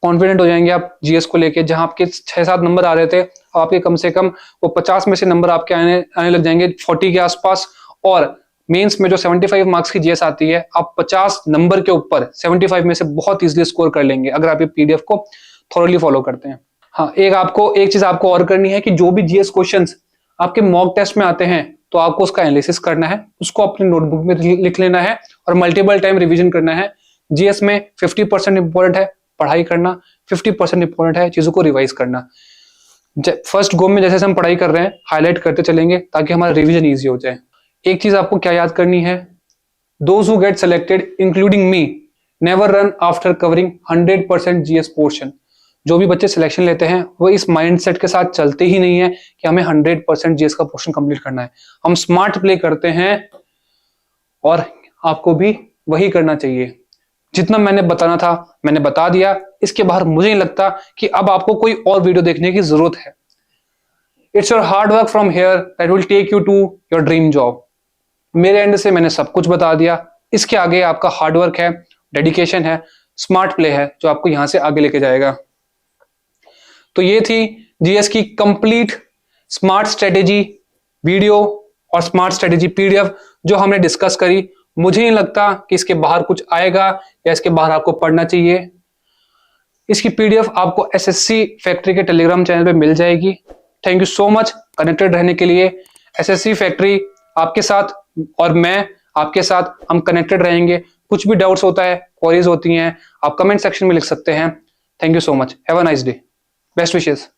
कॉन्फिडेंट हो जाएंगे आप जीएस को लेके। जहां आपके 6-7 नंबर आ रहे थे, आपके कम से कम वो 50 में से नंबर आपके आने लग जाएंगे 40 के आसपास। और मेंस में जो 75 मार्क्स की जीएस आती है, आप 50 नंबर के ऊपर 75 में से बहुत इजीली स्कोर कर लेंगे अगर आप ये पीडीएफ को थॉरली फॉलो करते हैं। हाँ, एक चीज आपको और करनी है कि जो भी जीएस क्वेश्चंस आपके मॉक टेस्ट में आते हैं, तो आपको उसका एनालिसिस करना है, उसको अपनी नोटबुक में लिख लेना है और मल्टीपल टाइम रिवीजन करना है। जीएस में 50% इंपॉर्टेंट है पढ़ाई करना, 50% इंपॉर्टेंट है चीजों को रिवाइज करना। फर्स्ट गो में जैसे हम पढ़ाई कर रहे हैं, हाईलाइट करते चलेंगे ताकि हमारा रिवीजन ईजी हो जाए। एक चीज आपको क्या याद करनी है, those who get selected including me never run after covering 100% GS portion. जो भी बच्चे सिलेक्शन लेते हैं वो इस माइंडसेट के साथ चलते ही नहीं है कि हमें 100% जीएस का पोर्शन कंप्लीट करना है। हम स्मार्ट प्ले करते हैं और आपको भी वही करना चाहिए। जितना मैंने बताना था मैंने बता दिया। इसके बाहर मुझे नहीं लगता कि अब आपको कोई और वीडियो देखने की जरूरत है। It's your hard work from here that will take you to your dream job. मेरे एंड से मैंने सब कुछ बता दिया। इसके आगे आपका हार्ड वर्क है, डेडिकेशन है, स्मार्ट प्ले है जो आपको यहां से आगे लेके जाएगा। तो ये थी जीएस की कंप्लीट स्मार्ट स्ट्रेटेजी वीडियो और स्मार्ट स्ट्रेटेजी पीडीएफ जो हमने डिस्कस करी। मुझे नहीं लगता कि इसके बाहर कुछ आएगा या इसके बाहर आपको पढ़ना चाहिए। इसकी पीडीएफ आपको एसएससी फैक्ट्री के टेलीग्राम चैनल पे मिल जाएगी। Thank you so much connected रहने के लिए। एसएससी फैक्ट्री आपके साथ और मैं आपके साथ, हम कनेक्टेड रहेंगे। कुछ भी डाउट्स होता है, क्वेरीज होती हैं, आप कमेंट सेक्शन में लिख सकते हैं। Thank you so much, have a nice day, best wishes.